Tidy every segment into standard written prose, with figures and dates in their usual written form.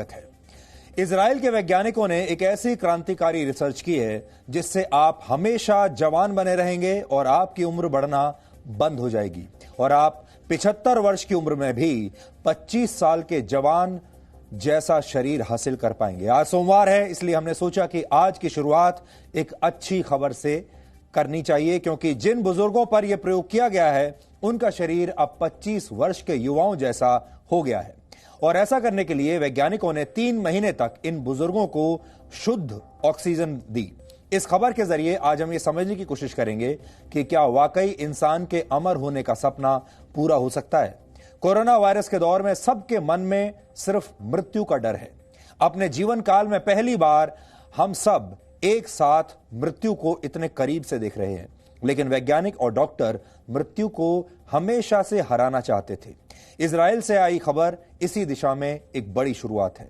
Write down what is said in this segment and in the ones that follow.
है। इजराइल के वैज्ञानिकों ने एक ऐसी क्रांतिकारी रिसर्च की है जिससे आप हमेशा जवान बने रहेंगे और आपकी उम्र बढ़ना बंद हो जाएगी और आप 75 वर्ष की उम्र में भी 25 साल के जवान जैसा शरीर हासिल कर पाएंगे। आज सोमवार है, इसलिए हमने सोचा कि आज की शुरुआत एक अच्छी खबर से करनी चाहिए, क्योंकि जिन बुजुर्गों पर यह प्रयोग किया गया है उनका शरीर अब 25 वर्ष के युवाओं जैसा हो गया है। और ऐसा करने के लिए वैज्ञानिकों ने 3 महीने तक इन बुजुर्गों को शुद्ध ऑक्सीजन दी। इस खबर के जरिए आज हम ये समझने की कोशिश करेंगे कि क्या वाकई इंसान के अमर होने का सपना पूरा हो सकता है। कोरोना वायरस के दौर में सबके मन में सिर्फ मृत्यु का डर है। अपने जीवन काल में पहली बार हम सब एक साथ मृत्यु को इतने करीब से देख रहे हैं, लेकिन वैज्ञानिक और डॉक्टर मृत्यु को हमेशा से हराना चाहते थे। इजराइल से आई खबर इसी दिशा में एक बड़ी शुरुआत है।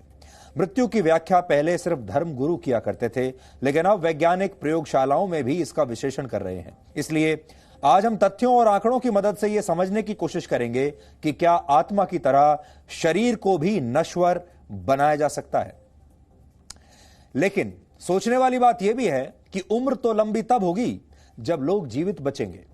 मृत्यु की व्याख्या पहले सिर्फ धर्मगुरु किया करते थे, लेकिन अब वैज्ञानिक प्रयोगशालाओं में भी इसका विश्लेषण कर रहे हैं। इसलिए आज हम तथ्यों और आंकड़ों की मदद से यह समझने की कोशिश करेंगे कि क्या आत्मा की तरह शरीर को भी नश्वर बनाया जा सकता है। लेकिन सोचने वाली बात यह भी है कि उम्र तो लंबी तब होगी जब लोग जीवित बचेंगे।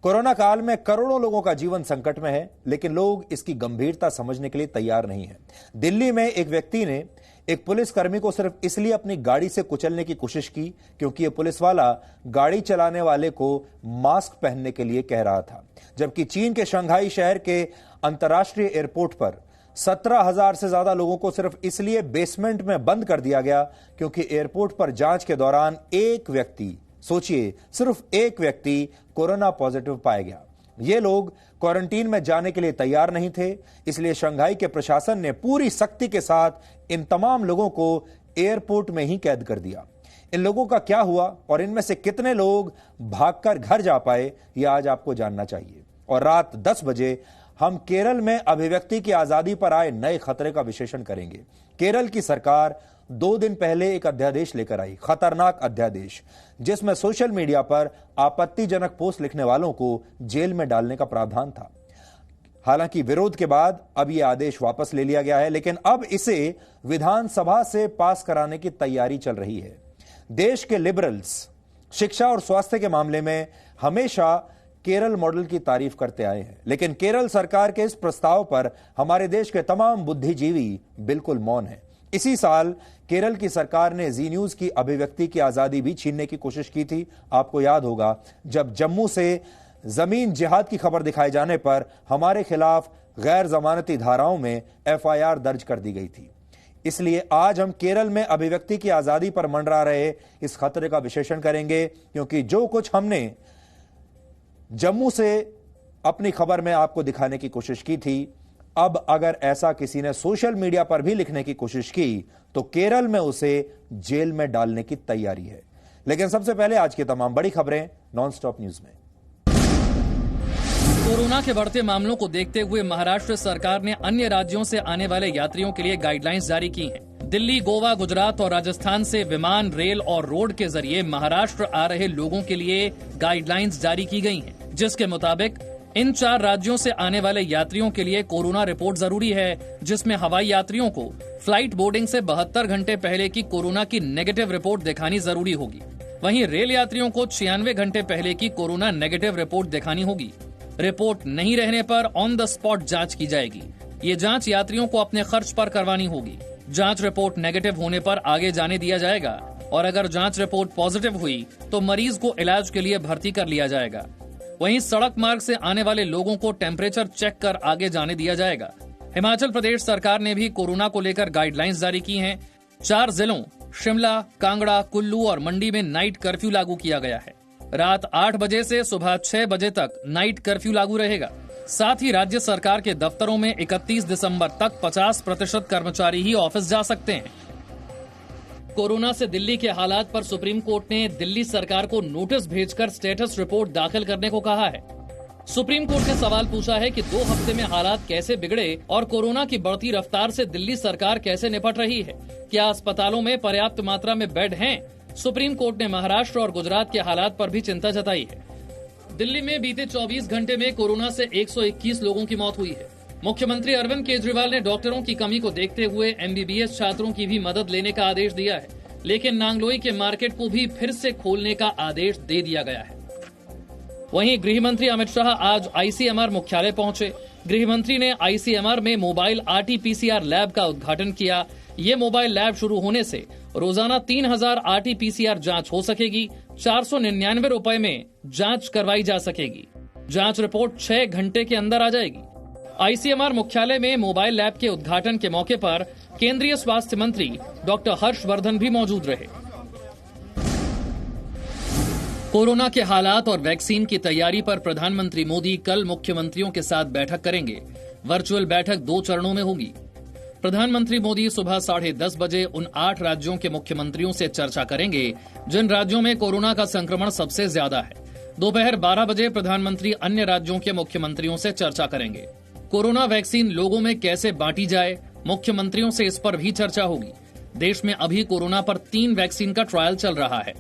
कोरोना काल में करोड़ों लोगों का जीवन संकट में है, लेकिन लोग इसकी गंभीरता समझने के लिए तैयार नहीं है। दिल्ली में एक व्यक्ति ने एक पुलिसकर्मी को सिर्फ इसलिए अपनी गाड़ी से कुचलने की कोशिश की क्योंकि यह पुलिस वाला गाड़ी चलाने वाले को मास्क पहनने के लिए कह रहा था, जबकि चीन के शंघाई शहर के अंतर्राष्ट्रीय एयरपोर्ट पर 17,000 से ज्यादा लोगों को सिर्फ इसलिए बेसमेंट में बंद कर दिया गया क्योंकि एयरपोर्ट पर जांच के दौरान एक व्यक्ति, सोचिए सिर्फ एक व्यक्ति, कोरोना पॉजिटिव पाया गया। ये लोग क्वारंटीन में जाने के लिए तैयार नहीं थे, इसलिए शंघाई के प्रशासन ने पूरी सख्ती के साथ इन तमाम लोगों को एयरपोर्ट में ही कैद कर दिया। इन लोगों का क्या हुआ और इनमें से कितने लोग भागकर घर जा पाए, यह आज आपको जानना चाहिए। और रात 10 बजे हम केरल में अभिव्यक्ति की आजादी पर आए नए खतरे का विश्लेषण करेंगे। केरल की सरकार 2 दिन पहले एक अध्यादेश लेकर आई, खतरनाक अध्यादेश, जिसमें सोशल मीडिया पर आपत्तिजनक पोस्ट लिखने वालों को जेल में डालने का प्रावधान था। हालांकि विरोध के बाद अब यह आदेश वापस ले लिया गया है, लेकिन अब इसे विधानसभा से पास कराने की तैयारी चल रही है। देश के लिबरल्स शिक्षा और स्वास्थ्य के मामले में हमेशा केरल मॉडल की तारीफ करते आए हैं, लेकिन केरल सरकार के इस प्रस्ताव पर हमारे देश के तमाम बुद्धिजीवी बिल्कुल मौन हैं। इसी साल केरल की सरकार ने जी न्यूज की अभिव्यक्ति की आजादी भी छीनने की कोशिश की थी। आपको याद होगा जब जम्मू से जमीन जिहाद की खबर दिखाए जाने पर हमारे खिलाफ गैर जमानती धाराओं में FIR दर्ज कर दी गई थी। इसलिए आज हम केरल में अभिव्यक्ति की आजादी पर मंडरा रहे इस खतरे का विश्लेषण करेंगे, क्योंकि जो कुछ हमने जम्मू से अपनी खबर में आपको दिखाने की कोशिश की थी, अब अगर ऐसा किसी ने सोशल मीडिया पर भी लिखने की कोशिश की तो केरल में उसे जेल में डालने की तैयारी है। लेकिन सबसे पहले आज की तमाम बड़ी खबरें नॉनस्टॉप न्यूज में। कोरोना के बढ़ते मामलों को देखते हुए महाराष्ट्र सरकार ने अन्य राज्यों से आने वाले यात्रियों के लिए गाइडलाइंस जारी की हैं। दिल्ली, गोवा, गुजरात और राजस्थान से विमान, रेल और रोड के जरिए महाराष्ट्र आ रहे लोगों के लिए गाइडलाइंस जारी की गई हैं, जिसके मुताबिक इन 4 राज्यों से आने वाले यात्रियों के लिए कोरोना रिपोर्ट जरूरी है, जिसमें हवाई यात्रियों को फ्लाइट बोर्डिंग से 72 घंटे पहले की कोरोना की नेगेटिव रिपोर्ट दिखानी जरूरी होगी। वहीं रेल यात्रियों को 96 घंटे पहले की कोरोना नेगेटिव रिपोर्ट दिखानी होगी। रिपोर्ट नहीं रहने पर ऑन द स्पॉट जांच की जाएगी। ये जांच यात्रियों को अपने खर्च पर करवानी होगी। जांच रिपोर्ट नेगेटिव होने पर आगे जाने दिया जाएगा और अगर जांच रिपोर्ट पॉजिटिव हुई तो मरीज को इलाज के लिए भर्ती कर लिया जाएगा। वहीं सड़क मार्ग से आने वाले लोगों को टेम्परेचर चेक कर आगे जाने दिया जाएगा। हिमाचल प्रदेश सरकार ने भी कोरोना को लेकर गाइडलाइंस जारी की हैं। 4 जिलों शिमला, कांगड़ा, कुल्लू और मंडी में नाइट कर्फ्यू लागू किया गया है। रात 8 बजे से सुबह 6 बजे तक नाइट कर्फ्यू लागू रहेगा। साथ ही राज्य सरकार के दफ्तरों में 31 दिसंबर तक 50% कर्मचारी ही ऑफिस जा सकते हैं। कोरोना से दिल्ली के हालात पर सुप्रीम कोर्ट ने दिल्ली सरकार को नोटिस भेजकर स्टेटस रिपोर्ट दाखिल करने को कहा है। सुप्रीम कोर्ट ने सवाल पूछा है कि 2 हफ्ते में हालात कैसे बिगड़े और कोरोना की बढ़ती रफ्तार से दिल्ली सरकार कैसे निपट रही है। क्या अस्पतालों में पर्याप्त मात्रा में बेड हैं? सुप्रीम कोर्ट ने महाराष्ट्र और गुजरात के हालात पर भी चिंता जताई है। दिल्ली में बीते 24 घंटे में कोरोना से 121 लोगों की मौत हुई है। मुख्यमंत्री अरविंद केजरीवाल ने डॉक्टरों की कमी को देखते हुए एमबीबीएस छात्रों की भी मदद लेने का आदेश दिया है, लेकिन नांगलोई के मार्केट को भी फिर से खोलने का आदेश दे दिया गया है। वहीं गृह मंत्री अमित शाह आज आईसीएमआर मुख्यालय पहुंचे। गृह मंत्री ने आईसीएमआर में मोबाइल आरटीपीसीआर लैब का उद्घाटन किया। ये मोबाइल लैब शुरू होने से रोजाना 3000 आरटीपीसीआर जांच हो सकेगी। 499 रुपए में जांच करवाई जा सकेगी। जांच रिपोर्ट 6 घंटे के अंदर आ जाएगी। आईसीएमआर मुख्यालय में मोबाइल लैब के उद्घाटन के मौके पर केंद्रीय स्वास्थ्य मंत्री डॉक्टर हर्षवर्धन भी मौजूद रहे। कोरोना के हालात और वैक्सीन की तैयारी पर प्रधानमंत्री मोदी कल मुख्यमंत्रियों के साथ बैठक करेंगे। वर्चुअल बैठक 2 चरणों में होगी। प्रधानमंत्री मोदी सुबह 10:30 बजे उन 8 राज्यों के मुख्यमंत्रियों से चर्चा करेंगे जिन राज्यों में कोरोना का संक्रमण सबसे ज्यादा है। दोपहर 12 बजे प्रधानमंत्री अन्य राज्यों के मुख्यमंत्रियों से चर्चा करेंगे। कोरोना वैक्सीन लोगों में कैसे बांटी जाए, मुख्यमंत्रियों से इस पर भी चर्चा होगी। देश में अभी कोरोना पर 3 वैक्सीन का ट्रायल चल रहा है।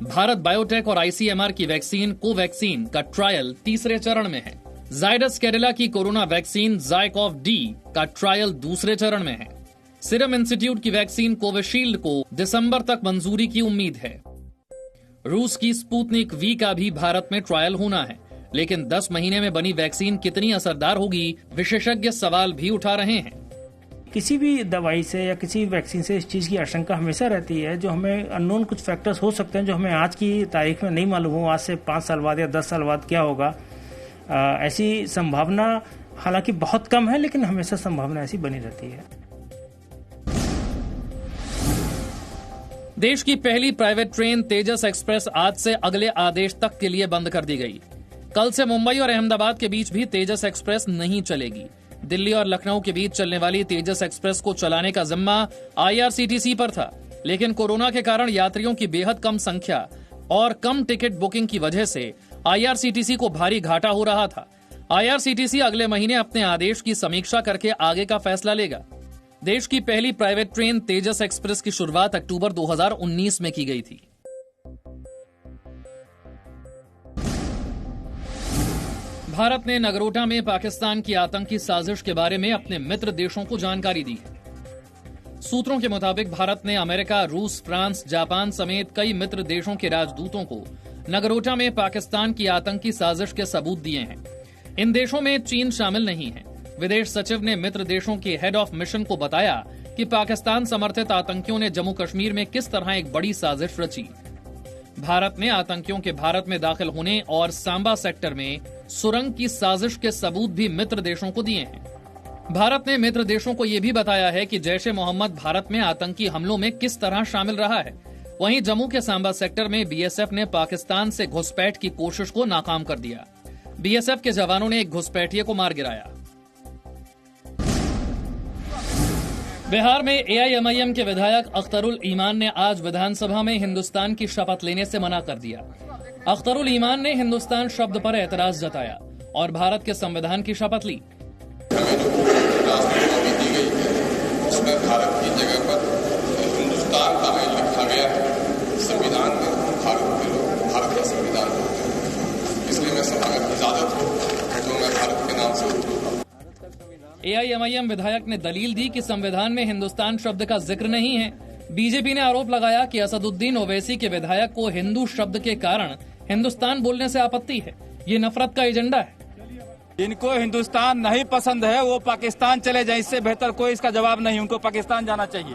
भारत बायोटेक और आईसीएमआर की वैक्सीन कोवैक्सीन का ट्रायल 3रे चरण में है। जायडस कैडिला की कोरोना वैक्सीन ज़ायकोव डी का ट्रायल 2रे चरण में है। सीरम इंस्टीट्यूट की वैक्सीन कोविशील्ड को दिसंबर तक मंजूरी की उम्मीद है। रूस की स्पुतनिक वी का भी भारत में ट्रायल होना है, लेकिन 10 महीने में बनी वैक्सीन कितनी असरदार होगी, विशेषज्ञ सवाल भी उठा रहे हैं। किसी भी दवाई से या किसी वैक्सीन से इस चीज़ की आशंका हमेशा रहती है, जो हमें अननोन कुछ फैक्टर्स हो सकते हैं जो हमें आज की तारीख में नहीं मालूम हो, आज से 5 साल बाद या 10 साल बाद क्या होगा। ऐसी संभावना हालांकि बहुत कम है, लेकिन हमेशा संभावना ऐसी बनी रहती है। देश की पहली प्राइवेट ट्रेन तेजस एक्सप्रेस आज से अगले आदेश तक के लिए बंद कर दी गई। कल से मुंबई और अहमदाबाद के बीच भी तेजस एक्सप्रेस नहीं चलेगी। दिल्ली और लखनऊ के बीच चलने वाली तेजस एक्सप्रेस को चलाने का जिम्मा आईआरसीटीसी पर था, लेकिन कोरोना के कारण यात्रियों की बेहद कम संख्या और कम टिकट बुकिंग की वजह से आईआरसीटीसी को भारी घाटा हो रहा था। आईआरसीटीसी अगले महीने अपने आदेश की समीक्षा करके आगे का फैसला लेगा। देश की पहली प्राइवेट ट्रेन तेजस एक्सप्रेस की शुरुआत अक्टूबर 2019 में की गई थी। भारत ने नगरोटा में पाकिस्तान की आतंकी साजिश के बारे में अपने मित्र देशों को जानकारी दी है। सूत्रों के मुताबिक भारत ने अमेरिका, रूस, फ्रांस, जापान समेत कई मित्र देशों के राजदूतों को नगरोटा में पाकिस्तान की आतंकी साजिश के सबूत दिए हैं। इन देशों में चीन शामिल नहीं है। विदेश सचिव ने मित्र देशों के हेड ऑफ मिशन को बताया कि पाकिस्तान समर्थित आतंकियों ने जम्मू कश्मीर में किस तरह एक बड़ी साजिश रची। भारत ने आतंकियों के भारत में दाखिल होने और सांबा सेक्टर में सुरंग की साजिश के सबूत भी मित्र देशों को दिए हैं। भारत ने मित्र देशों को यह भी बताया है कि जैश ए मोहम्मद भारत में आतंकी हमलों में किस तरह शामिल रहा है। वहीं जम्मू के सांबा सेक्टर में बीएसएफ ने पाकिस्तान से घुसपैठ की कोशिश को नाकाम कर दिया। बीएसएफ के जवानों ने एक घुसपैठिए को मार गिराया। बिहार में एआईएमआईएम के विधायक अख्तरुल ईमान ने आज विधानसभा में हिंदुस्तान की शपथ लेने से मना कर दिया। अख्तरुल ईमान ने हिंदुस्तान शब्द पर एतराज जताया और भारत के संविधान की शपथ ली। हमें जो राष्ट्रपति दी गई है उसमें भारत की जगह पर हिंदुस्तान का लिखा गया है। संविधान में भारत के लोग भारत का संविधान होते हैं, इसलिए मैं सभा में इजाजत हो तो मैं भारत के नाम से एआईएमआईएम विधायक ने दलील दी कि संविधान में हिंदुस्तान शब्द का जिक्र नहीं है। बीजेपी ने आरोप लगाया कि असदुद्दीन ओवैसी के विधायक को हिंदू शब्द के कारण हिंदुस्तान बोलने से आपत्ति है। ये नफरत का एजेंडा है। इनको हिंदुस्तान नहीं पसंद है, वो पाकिस्तान चले जाए, इससे बेहतर कोई इसका जवाब नहीं। उनको पाकिस्तान जाना चाहिए।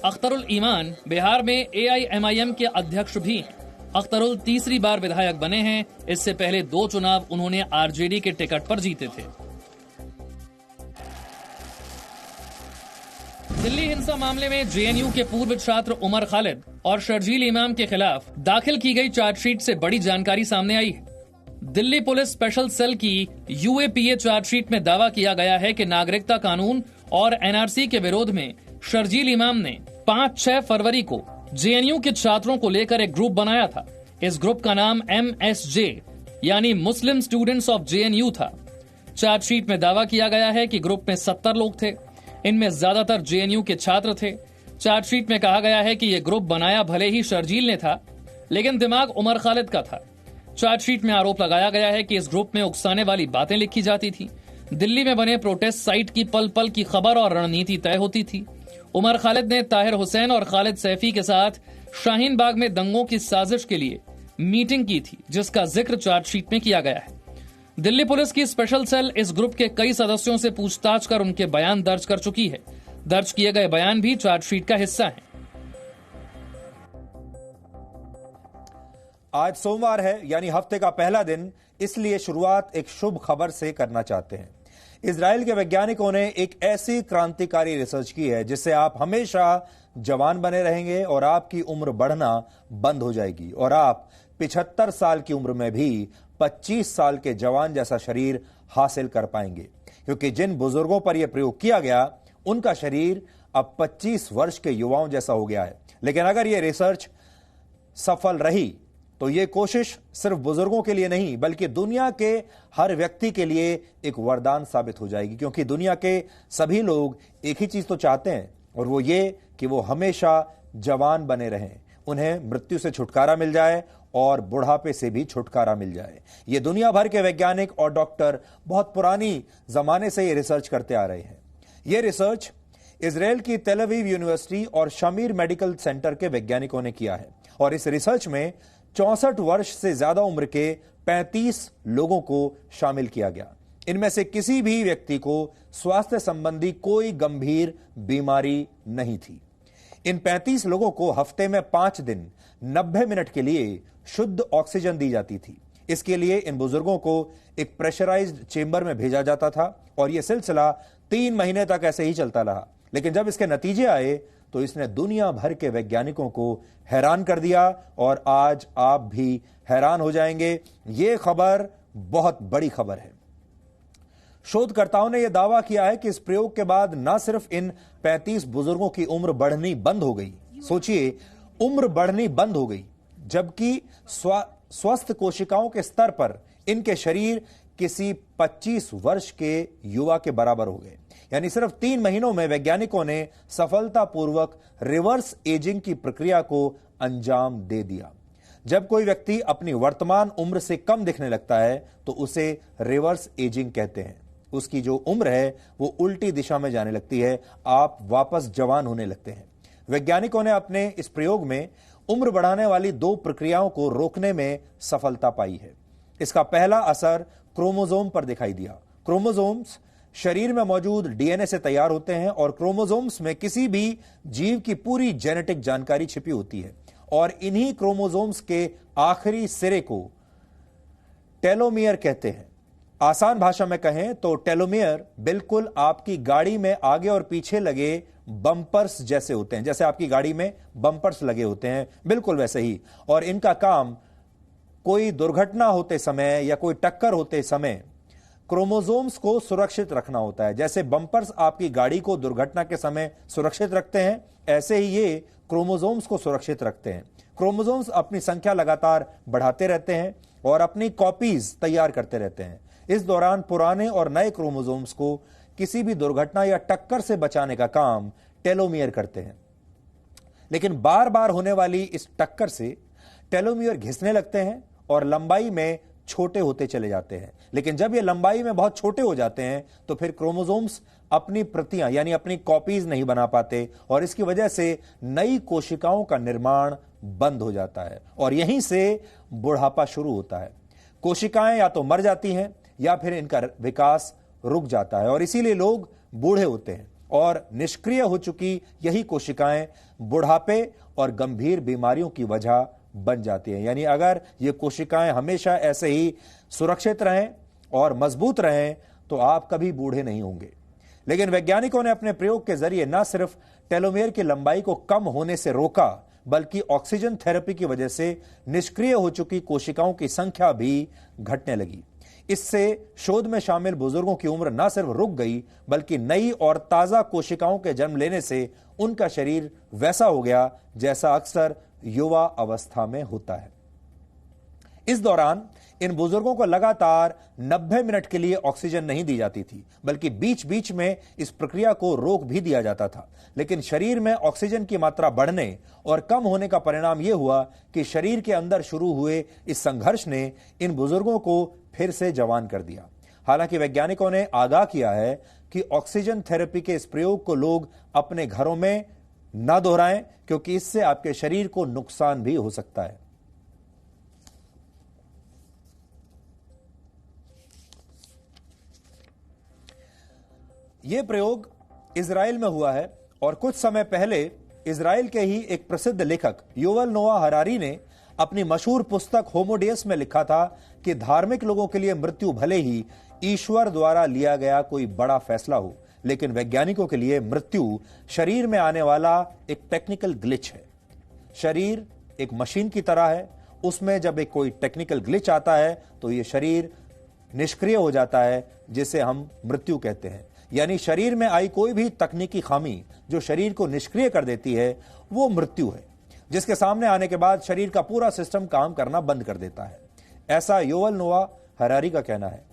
अख्तरुल ईमान बिहार में एआईएमआईएम के अध्यक्ष भी हैं। अख्तरुल तीसरी बार विधायक बने हैं। इससे पहले 2 चुनाव उन्होंने आरजेडी के टिकट पर जीते थे। दिल्ली हिंसा मामले में जेएनयू के पूर्व छात्र उमर खालिद और शर्जील इमाम के खिलाफ दाखिल की गई चार्जशीट से बड़ी जानकारी सामने आई है। दिल्ली पुलिस स्पेशल सेल की यूएपीए चार्जशीट में दावा किया गया है कि नागरिकता कानून और एनआरसी के विरोध में शर्जील इमाम ने 5-6 फरवरी को जेएनयू के छात्रों को लेकर एक ग्रुप बनाया था। इस ग्रुप का नाम MSJ यानी मुस्लिम स्टूडेंट्स ऑफ जेएनयू था। चार्जशीट में दावा किया गया है कि ग्रुप में 70 लोग थे। इनमें ज्यादातर जेएनयू के छात्र थे। चार्जशीट में कहा गया है कि यह ग्रुप बनाया भले ही शर्जील ने था, लेकिन दिमाग उमर खालिद का था। चार्जशीट में आरोप लगाया गया है कि इस ग्रुप में उकसाने वाली बातें लिखी जाती थी। दिल्ली में बने प्रोटेस्ट साइट की पल पल की खबर और रणनीति तय होती थी। उमर खालिद ने ताहिर हुसैन और खालिद सैफी के साथ शाहीन बाग में दंगों की साजिश के लिए मीटिंग की थी, जिसका जिक्र चार्जशीट में किया गया है। दिल्ली पुलिस की स्पेशल सेल इस ग्रुप के कई सदस्यों से पूछताछ कर उनके बयान दर्ज कर चुकी है। दर्ज किए गए बयान भी चार्जशीट का हिस्सा हैं। आज सोमवार है, यानी हफ्ते का पहला दिन, इसलिए शुरुआत एक शुभ खबर से करना चाहते हैं। इजराइल के वैज्ञानिकों ने एक ऐसी क्रांतिकारी रिसर्च की है जिससे आप हमेशा जवान बने रहेंगे और आपकी उम्र बढ़ना बंद हो जाएगी और आप 75 साल की उम्र में भी 25 साल के जवान जैसा शरीर हासिल कर पाएंगे, क्योंकि जिन बुजुर्गों पर यह प्रयोग किया गया उनका शरीर अब 25 वर्ष के युवाओं जैसा हो गया है। लेकिन अगर यह रिसर्च सफल रही तो यह कोशिश सिर्फ बुजुर्गों के लिए नहीं बल्कि दुनिया के हर व्यक्ति के लिए एक वरदान साबित हो जाएगी, क्योंकि दुनिया के सभी लोग एक ही चीज तो चाहते हैं और वो ये कि वो हमेशा जवान बने रहें, उन्हें मृत्यु से छुटकारा मिल जाए और बुढ़ापे से भी छुटकारा मिल जाए। ये दुनिया भर के वैज्ञानिक और डॉक्टर बहुत पुरानी जमाने से ये रिसर्च करते आ रहे हैं। ये रिसर्च इजराइल की तेल अवीव यूनिवर्सिटी और शमीर मेडिकल सेंटर के वैज्ञानिकों ने किया है और इस रिसर्च में 64 वर्ष से ज्यादा उम्र के 35 लोगों को शामिल किया गया। इनमें से किसी भी व्यक्ति को स्वास्थ्य संबंधी कोई गंभीर बीमारी नहीं थी। इन 35 लोगों को हफ्ते में 5 दिन 90 मिनट के लिए शुद्ध ऑक्सीजन दी जाती थी। इसके लिए इन बुजुर्गों को एक प्रेशराइज्ड चेंबर में भेजा जाता था और यह सिलसिला 3 महीने तक ऐसे ही चलता रहा। लेकिन जब इसके नतीजे आए तो इसने दुनिया भर के वैज्ञानिकों को हैरान कर दिया और आज आप भी हैरान हो जाएंगे। यह खबर बहुत बड़ी खबर है। शोधकर्ताओं ने यह दावा किया है कि इस प्रयोग के बाद न सिर्फ इन 35 बुजुर्गों की उम्र बढ़नी बंद हो गई, सोचिए उम्र बढ़नी बंद हो गई, जबकि स्वस्थ कोशिकाओं के स्तर पर इनके शरीर किसी 25 वर्ष के युवा के बराबर हो गए। यानी सिर्फ 3 महीनों में वैज्ञानिकों ने सफलतापूर्वक रिवर्स एजिंग की प्रक्रिया को अंजाम दे दिया। जब कोई व्यक्ति अपनी वर्तमान उम्र से कम दिखने लगता है तो उसे रिवर्स एजिंग कहते हैं। उसकी जो उम्र है वो उल्टी दिशा में जाने लगती है, आप वापस जवान होने लगते हैं। वैज्ञानिकों ने अपने इस प्रयोग में उम्र बढ़ाने वाली 2 प्रक्रियाओं को रोकने में सफलता पाई है। इसका पहला असर क्रोमोसोम पर दिखाई दिया। क्रोमोसोम्स शरीर में मौजूद डीएनए से तैयार होते हैं और क्रोमोसोम्स में किसी भी जीव की पूरी जेनेटिक जानकारी छिपी होती है और इन्हीं क्रोमोसोम्स के आखिरी सिरे को टेलोमियर कहते हैं। आसान भाषा में कहें तो टेलोमियर बिल्कुल आपकी गाड़ी में आगे और पीछे लगे बम्पर्स जैसे होते हैं। जैसे आपकी गाड़ी में बम्पर्स लगे होते हैं, बिल्कुल वैसे ही। और इनका काम कोई दुर्घटना होते समय या कोई टक्कर होते समय क्रोमोसोम्स को सुरक्षित रखना होता है। जैसे बम्पर्स आपकी गाड़ी को दुर्घटना के समय सुरक्षित रखते हैं, ऐसे ही ये क्रोमोसोम्स को सुरक्षित रखते हैं। क्रोमोसोम्स अपनी संख्या लगातार बढ़ाते रहते हैं और अपनी कॉपीज तैयार करते रहते हैं। इस दौरान पुराने और नए क्रोमोसोम्स को किसी भी दुर्घटना या टक्कर से बचाने का काम टेलोमियर करते हैं। लेकिन बार बार होने वाली इस टक्कर से टेलोमियर घिसने लगते हैं और लंबाई में छोटे होते चले जाते हैं। लेकिन जब ये लंबाई में बहुत छोटे हो जाते हैं तो फिर क्रोमोसोम्स अपनी प्रतियां यानी अपनी कॉपीज नहीं बना पाते और इसकी वजह से नई कोशिकाओं का निर्माण बंद हो जाता है और यहीं से बुढ़ापा शुरू होता है। कोशिकाएं या तो मर जाती हैं या फिर इनका विकास रुक जाता है और इसीलिए लोग बूढ़े होते हैं और निष्क्रिय हो चुकी यही कोशिकाएं बुढ़ापे और गंभीर बीमारियों की वजह बन जाती हैं। यानी अगर ये कोशिकाएं हमेशा ऐसे ही सुरक्षित रहें और मजबूत रहें तो आप कभी बूढ़े नहीं होंगे। लेकिन वैज्ञानिकों ने अपने प्रयोग के जरिए न सिर्फ टेलोमेयर की लंबाई को कम होने से रोका बल्कि ऑक्सीजन थेरेपी की वजह से निष्क्रिय हो चुकी कोशिकाओं की संख्या भी घटने लगी। इससे शोध में शामिल बुजुर्गों की उम्र न सिर्फ रुक गई बल्कि नई और ताजा कोशिकाओं के जन्म लेने से उनका शरीर वैसा हो गया जैसा अक्सर युवा अवस्था में होता है। इस दौरान इन बुजुर्गों को लगातार 90 मिनट के लिए ऑक्सीजन नहीं दी जाती थी बल्कि बीच बीच में इस प्रक्रिया को रोक भी दिया जाता था। लेकिन शरीर में ऑक्सीजन की मात्रा बढ़ने और कम होने का परिणाम यह हुआ कि शरीर के अंदर शुरू हुए इस संघर्ष ने इन बुजुर्गों को फिर से जवान कर दिया। हालांकि वैज्ञानिकों ने आगाह किया है कि ऑक्सीजन थेरेपी के इस प्रयोग को लोग अपने घरों में न दोहराएं, क्योंकि इससे आपके शरीर को नुकसान भी हो सकता है। यह प्रयोग इजराइल में हुआ है और कुछ समय पहले इजराइल के ही एक प्रसिद्ध लेखक युवल नोआ हरारी ने अपनी मशहूर पुस्तक होमो डेउस में लिखा था कि धार्मिक लोगों के लिए मृत्यु भले ही ईश्वर द्वारा लिया गया कोई बड़ा फैसला हो, लेकिन वैज्ञानिकों के लिए मृत्यु शरीर में आने वाला एक टेक्निकल ग्लिच है। शरीर एक मशीन की तरह है, उसमें जब एक कोई टेक्निकल ग्लिच आता है तो यह शरीर निष्क्रिय हो जाता है, जिसे हम मृत्यु कहते हैं। यानी शरीर में आई कोई भी तकनीकी खामी जो शरीर को निष्क्रिय कर देती है, वो मृत्यु है, जिसके सामने आने के बाद शरीर का पूरा सिस्टम काम करना बंद कर देता है। ऐसा युवल नोआ हरारी का कहना है।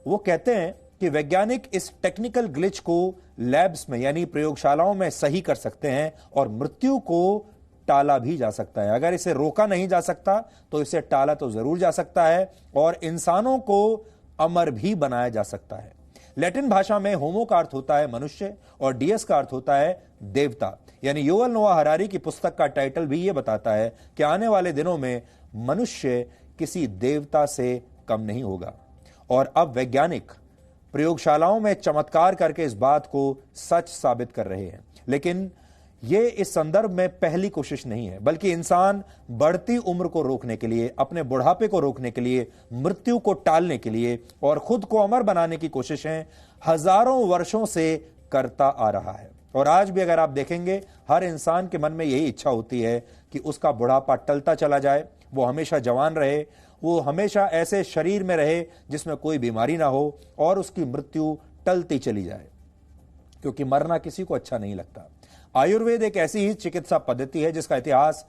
वो कहते हैं कि वैज्ञानिक इस टेक्निकल ग्लिच को लैब्स में यानी प्रयोगशालाओं में सही कर सकते हैं और मृत्यु को टाला भी जा सकता है। अगर इसे रोका नहीं जा सकता तो इसे टाला तो जरूर जा सकता है और इंसानों को अमर भी बनाया जा सकता है। लैटिन भाषा में होमो का अर्थ होता है मनुष्य और डियस का अर्थ होता है देवता। यानी युवल नोआ हरारी की पुस्तक का टाइटल भी यह बताता है कि आने वाले दिनों में मनुष्य किसी देवता से कम नहीं होगा। और अब वैज्ञानिक प्रयोगशालाओं में चमत्कार करके इस बात को सच साबित कर रहे हैं। लेकिन यह इस संदर्भ में पहली कोशिश नहीं है, बल्कि इंसान बढ़ती उम्र को रोकने के लिए, अपने बुढ़ापे को रोकने के लिए, मृत्यु को टालने के लिए और खुद को अमर बनाने की कोशिशें हजारों वर्षों से करता आ रहा है। और आज भी अगर आप देखेंगे, हर इंसान के मन में यही इच्छा होती है कि उसका बुढ़ापा टलता चला जाए, वो हमेशा जवान रहे, वो हमेशा ऐसे शरीर में रहे जिसमें कोई बीमारी ना हो और उसकी मृत्यु टलती चली जाए, क्योंकि मरना किसी को अच्छा नहीं लगता। आयुर्वेद एक ऐसी ही चिकित्सा पद्धति है जिसका इतिहास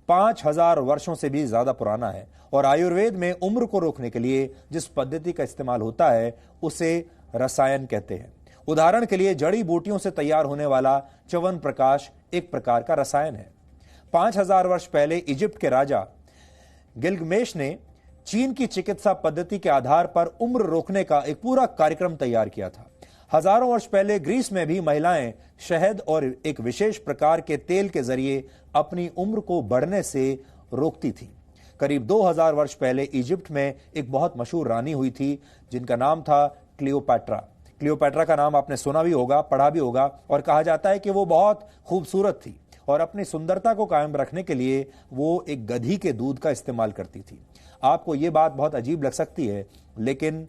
5000 वर्षों से भी ज्यादा पुराना है और आयुर्वेद में उम्र को रोकने के लिए जिस पद्धति का इस्तेमाल होता है उसे रसायन कहते हैं। उदाहरण के लिए जड़ी बूटियों से तैयार होने वाला च्यवनप्राश एक प्रकार का रसायन है। 5000 वर्ष पहले इजिप्ट के राजा गिलगमेश ने चीन की चिकित्सा पद्धति के आधार पर उम्र रोकने का एक पूरा कार्यक्रम तैयार किया था। हजारों वर्ष पहले ग्रीस में भी महिलाएं शहद और एक विशेष प्रकार के तेल के जरिए अपनी उम्र को बढ़ने से रोकती थी। करीब 2000 वर्ष पहले इजिप्ट में एक बहुत मशहूर रानी हुई थी जिनका नाम था क्लियोपैट्रा। क्लियोपैट्रा का नाम आपने सुना भी होगा, पढ़ा भी होगा और कहा जाता है कि वो बहुत खूबसूरत थी और अपनी सुंदरता को कायम रखने के लिए वो एक गधी के दूध का इस्तेमाल करती थी। आपको ये बात बहुत अजीब लग सकती है, लेकिन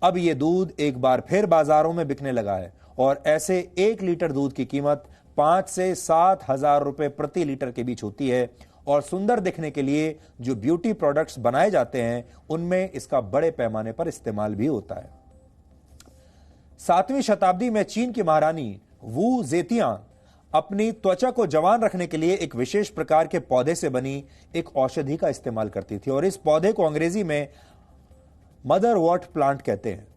अब ये दूध एक बार फिर बाजारों में बिकने लगा है और ऐसे 1 लीटर दूध की कीमत 5 से 7 हजार रुपए प्रति लीटर के बीच होती है और सुंदर दिखने के लिए जो ब्यूटी प्रोडक्ट्स बनाए जाते हैं उनमें इसका बड़े पैमाने पर इस्तेमाल भी होता है। 7वीं शताब्दी में चीन की महारानी वू जेतियांग अपनी त्वचा को जवान रखने के लिए एक विशेष प्रकार के पौधे से बनी एक औषधि का इस्तेमाल करती थी और इस पौधे को अंग्रेजी में मदरवॉर्ट प्लांट कहते हैं,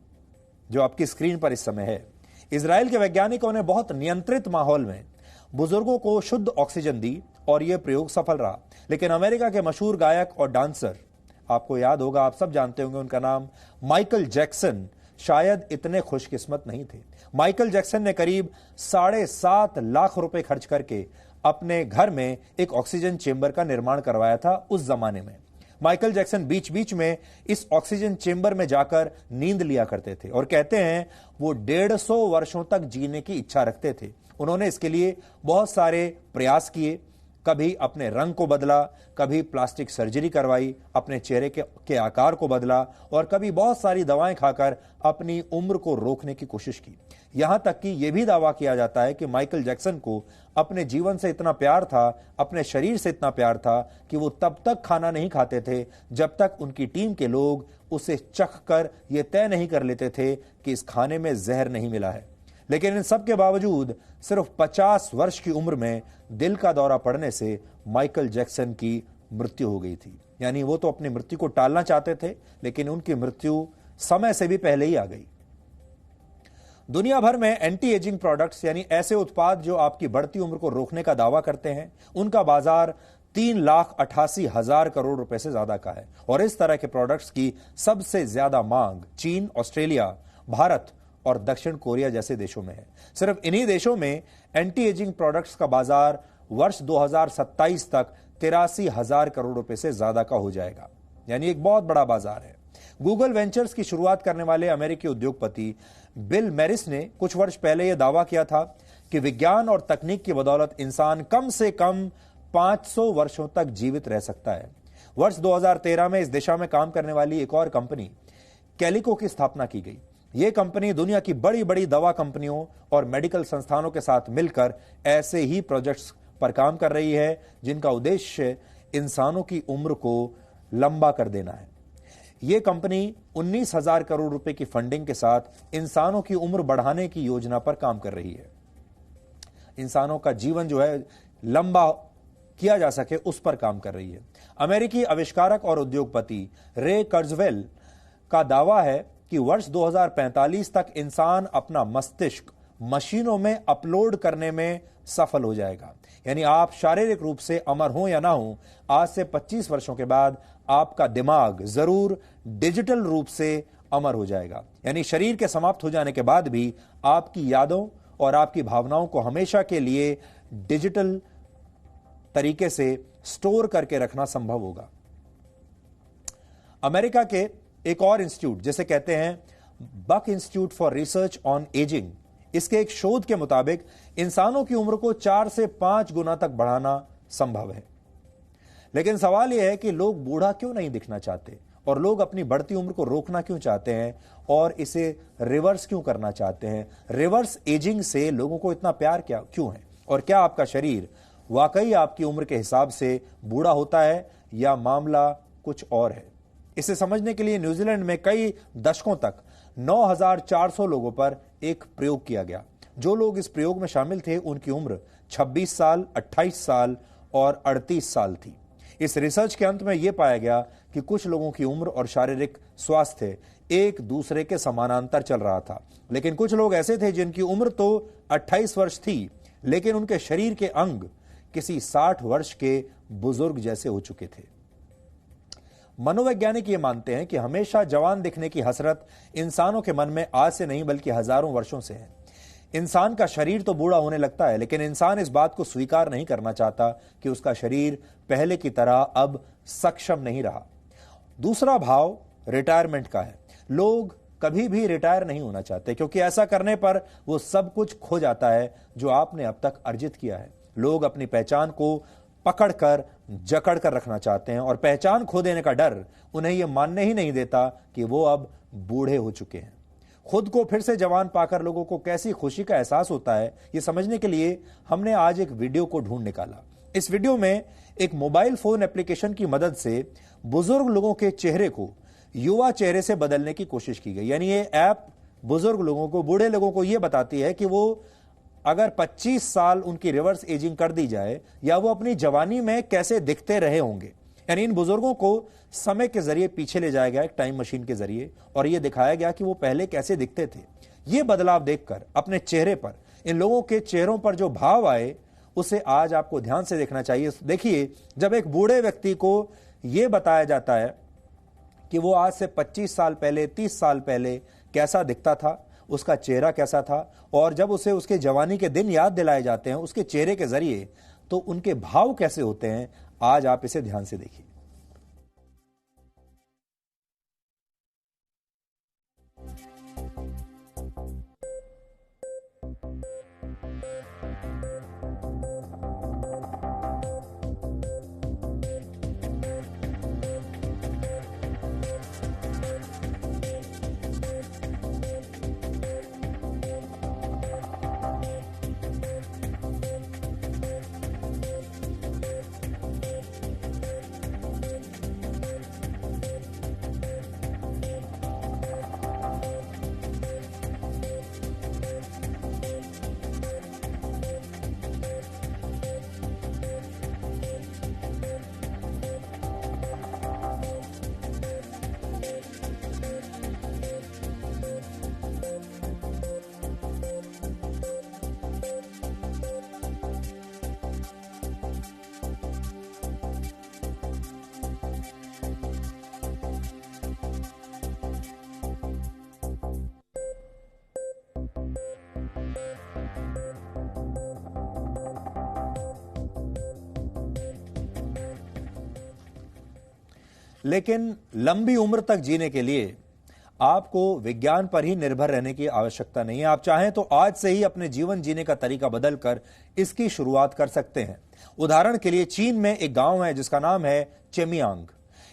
जो आपकी स्क्रीन पर इस समय है। इजराइल के वैज्ञानिकों ने बहुत नियंत्रित माहौल में बुजुर्गों को शुद्ध ऑक्सीजन दी और यह प्रयोग सफल रहा। लेकिन अमेरिका के मशहूर गायक और डांसर, आपको याद होगा, आप सब जानते होंगे उनका नाम, माइकल जैक्सन शायद इतने खुशकिस्मत नहीं थे। माइकल जैक्सन ने करीब 7.5 लाख रुपए खर्च करके अपने घर में एक ऑक्सीजन चेंबर का निर्माण करवाया था। उस जमाने में माइकल जैक्सन बीच बीच में इस ऑक्सीजन चेंबर में जाकर नींद लिया करते थे और कहते हैं वो 150 वर्षों तक जीने की इच्छा रखते थे। उन्होंने इसके लिए बहुत सारे प्रयास किए, कभी अपने रंग को बदला, कभी प्लास्टिक सर्जरी करवाई, अपने चेहरे के आकार को बदला और कभी बहुत सारी दवाएं खाकर अपनी उम्र को रोकने की कोशिश की। यहां तक कि यह भी दावा किया जाता है कि माइकल जैक्सन को अपने जीवन से इतना प्यार था, अपने शरीर से इतना प्यार था कि वो तब तक खाना नहीं खाते थे जब तक उनकी टीम के लोग उसे चख कर यह तय नहीं कर लेते थे कि इस खाने में जहर नहीं मिला है। लेकिन इन सब के बावजूद सिर्फ 50 वर्ष की उम्र में दिल का दौरा पड़ने से माइकल जैक्सन की मृत्यु हो गई थी। यानी वो तो अपनी मृत्यु को टालना चाहते थे, लेकिन उनकी मृत्यु समय से भी पहले ही आ गई। दुनिया भर में एंटी एजिंग प्रोडक्ट्स यानी ऐसे उत्पाद जो आपकी बढ़ती उम्र को रोकने का दावा करते हैं, उनका बाजार 3,88,000 करोड़ रुपए से ज्यादा का है। और इस तरह के प्रोडक्ट्स की सबसे ज्यादा मांग चीन, ऑस्ट्रेलिया, भारत और दक्षिण कोरिया जैसे देशों में है। सिर्फ इन्हीं देशों में एंटी एजिंग प्रोडक्ट्स का बाजार वर्ष 2027 तक 83,000 करोड़ रुपए से ज्यादा का हो जाएगा, यानी एक बहुत बड़ा बाजार है। गूगल वेंचर्स की शुरुआत करने वाले अमेरिकी उद्योगपति बिल मैरिस ने कुछ वर्ष पहले यह दावा किया था कि विज्ञान और तकनीक की बदौलत इंसान कम से कम 500 वर्षों तक जीवित रह सकता है। वर्ष 2013 में इस दिशा में काम करने वाली एक और कंपनी कैलिको की स्थापना की गई। यह कंपनी दुनिया की बड़ी बड़ी दवा कंपनियों और मेडिकल संस्थानों के साथ मिलकर ऐसे ही प्रोजेक्ट्स पर काम कर रही है जिनका उद्देश्य इंसानों की उम्र को लंबा कर देना है। यह कंपनी 19,000 करोड़ रुपए की फंडिंग के साथ इंसानों की उम्र बढ़ाने की योजना पर काम कर रही है। इंसानों का जीवन जो है लंबा किया जा सके उस पर काम कर रही है। अमेरिकी आविष्कारक और उद्योगपति रे कर्जवेल का दावा है कि वर्ष 2045 तक इंसान अपना मस्तिष्क मशीनों में अपलोड करने में सफल हो जाएगा। यानी आप शारीरिक रूप से अमर हो या ना हो, आज से 25 वर्षों के बाद आपका दिमाग जरूर डिजिटल रूप से अमर हो जाएगा। यानी शरीर के समाप्त हो जाने के बाद भी आपकी यादों और आपकी भावनाओं को हमेशा के लिए डिजिटल तरीके से स्टोर करके रखना संभव होगा। अमेरिका के एक और इंस्टीट्यूट, जिसे कहते हैं Buck institute for research on aging, इसके एक शोध के मुताबिक इंसानों की उम्र को 4 से 5 गुना तक बढ़ाना संभव है। लेकिन सवाल यह है कि लोग बूढ़ा क्यों नहीं दिखना चाहते और लोग अपनी बढ़ती उम्र को रोकना क्यों चाहते हैं और इसे रिवर्स क्यों करना चाहते हैं। रिवर्स एजिंग से लोगों को इतना प्यार क्यों है और क्या आपका शरीर वाकई आपकी उम्र के हिसाब से बूढ़ा होता है या मामला कुछ और है। इसे समझने के लिए न्यूजीलैंड में कई दशकों तक 9,400 लोगों पर एक प्रयोग किया गया। जो लोग इस प्रयोग में शामिल थे उनकी उम्र 26 साल, 28 साल और 38 साल थी। इस रिसर्च के अंत में यह पाया गया कि कुछ लोगों की उम्र और शारीरिक स्वास्थ्य एक दूसरे के समानांतर चल रहा था, लेकिन कुछ लोग ऐसे थे जिनकी उम्र तो 28 वर्ष थी लेकिन उनके शरीर के अंग किसी 60 वर्ष के बुजुर्ग जैसे हो चुके थे। मनोवैज्ञानिक ये मानते हैं कि हमेशा जवान दिखने की हसरत इंसानों के मन में आज से नहीं बल्कि हजारों वर्षों से है। इंसान का शरीर तो बूढ़ा होने लगता है, लेकिन इंसान इस बात को स्वीकार नहीं करना चाहता कि उसका शरीर पहले की तरह अब सक्षम नहीं रहा। दूसरा भाव रिटायरमेंट का है। लोग कभी भी रिटायर नहीं होना चाहते क्योंकि ऐसा करने पर वो सब कुछ खो जाता है जो आपने अब तक अर्जित किया है। लोग अपनी पहचान को पकड़कर जकड़ कर रखना चाहते हैं और पहचान खो देने का डर उन्हें यह मानने ही नहीं देता कि वो अब बूढ़े हो चुके हैं। खुद को फिर से जवान पाकर लोगों को कैसी खुशी का एहसास होता है, ये समझने के लिए हमने आज एक वीडियो को ढूंढ निकाला। इस वीडियो में एक मोबाइल फोन एप्लीकेशन की मदद से बुजुर्ग लोगों के चेहरे को युवा चेहरे से बदलने की कोशिश की गई। यानी ये ऐप बुजुर्ग लोगों को, बूढ़े लोगों को यह बताती है कि वो अगर 25 साल उनकी रिवर्स एजिंग कर दी जाए या वो अपनी जवानी में कैसे दिखते रहे होंगे। यानी इन बुजुर्गों को समय के जरिए पीछे ले जाया गया एक टाइम मशीन के जरिए और यह दिखाया गया कि वो पहले कैसे दिखते थे। ये बदलाव देखकर अपने चेहरे पर, इन लोगों के चेहरों पर जो भाव आए उसे आज आपको ध्यान से देखना चाहिए। देखिए, जब एक बूढ़े व्यक्ति को यह बताया जाता है कि वो आज से 25 साल पहले, 30 साल पहले कैसा दिखता था, उसका चेहरा कैसा था, और जब उसे उसके जवानी के दिन याद दिलाए जाते हैं उसके चेहरे के जरिए, तो उनके भाव कैसे होते हैं, आज आप इसे ध्यान से देखिए। लेकिन लंबी उम्र तक जीने के लिए आपको विज्ञान पर ही निर्भर रहने की आवश्यकता नहीं है। आप चाहें तो आज से ही अपने जीवन जीने का तरीका बदलकर इसकी शुरुआत कर सकते हैं। उदाहरण के लिए चीन में एक गांव है जिसका नाम है चेमियांग।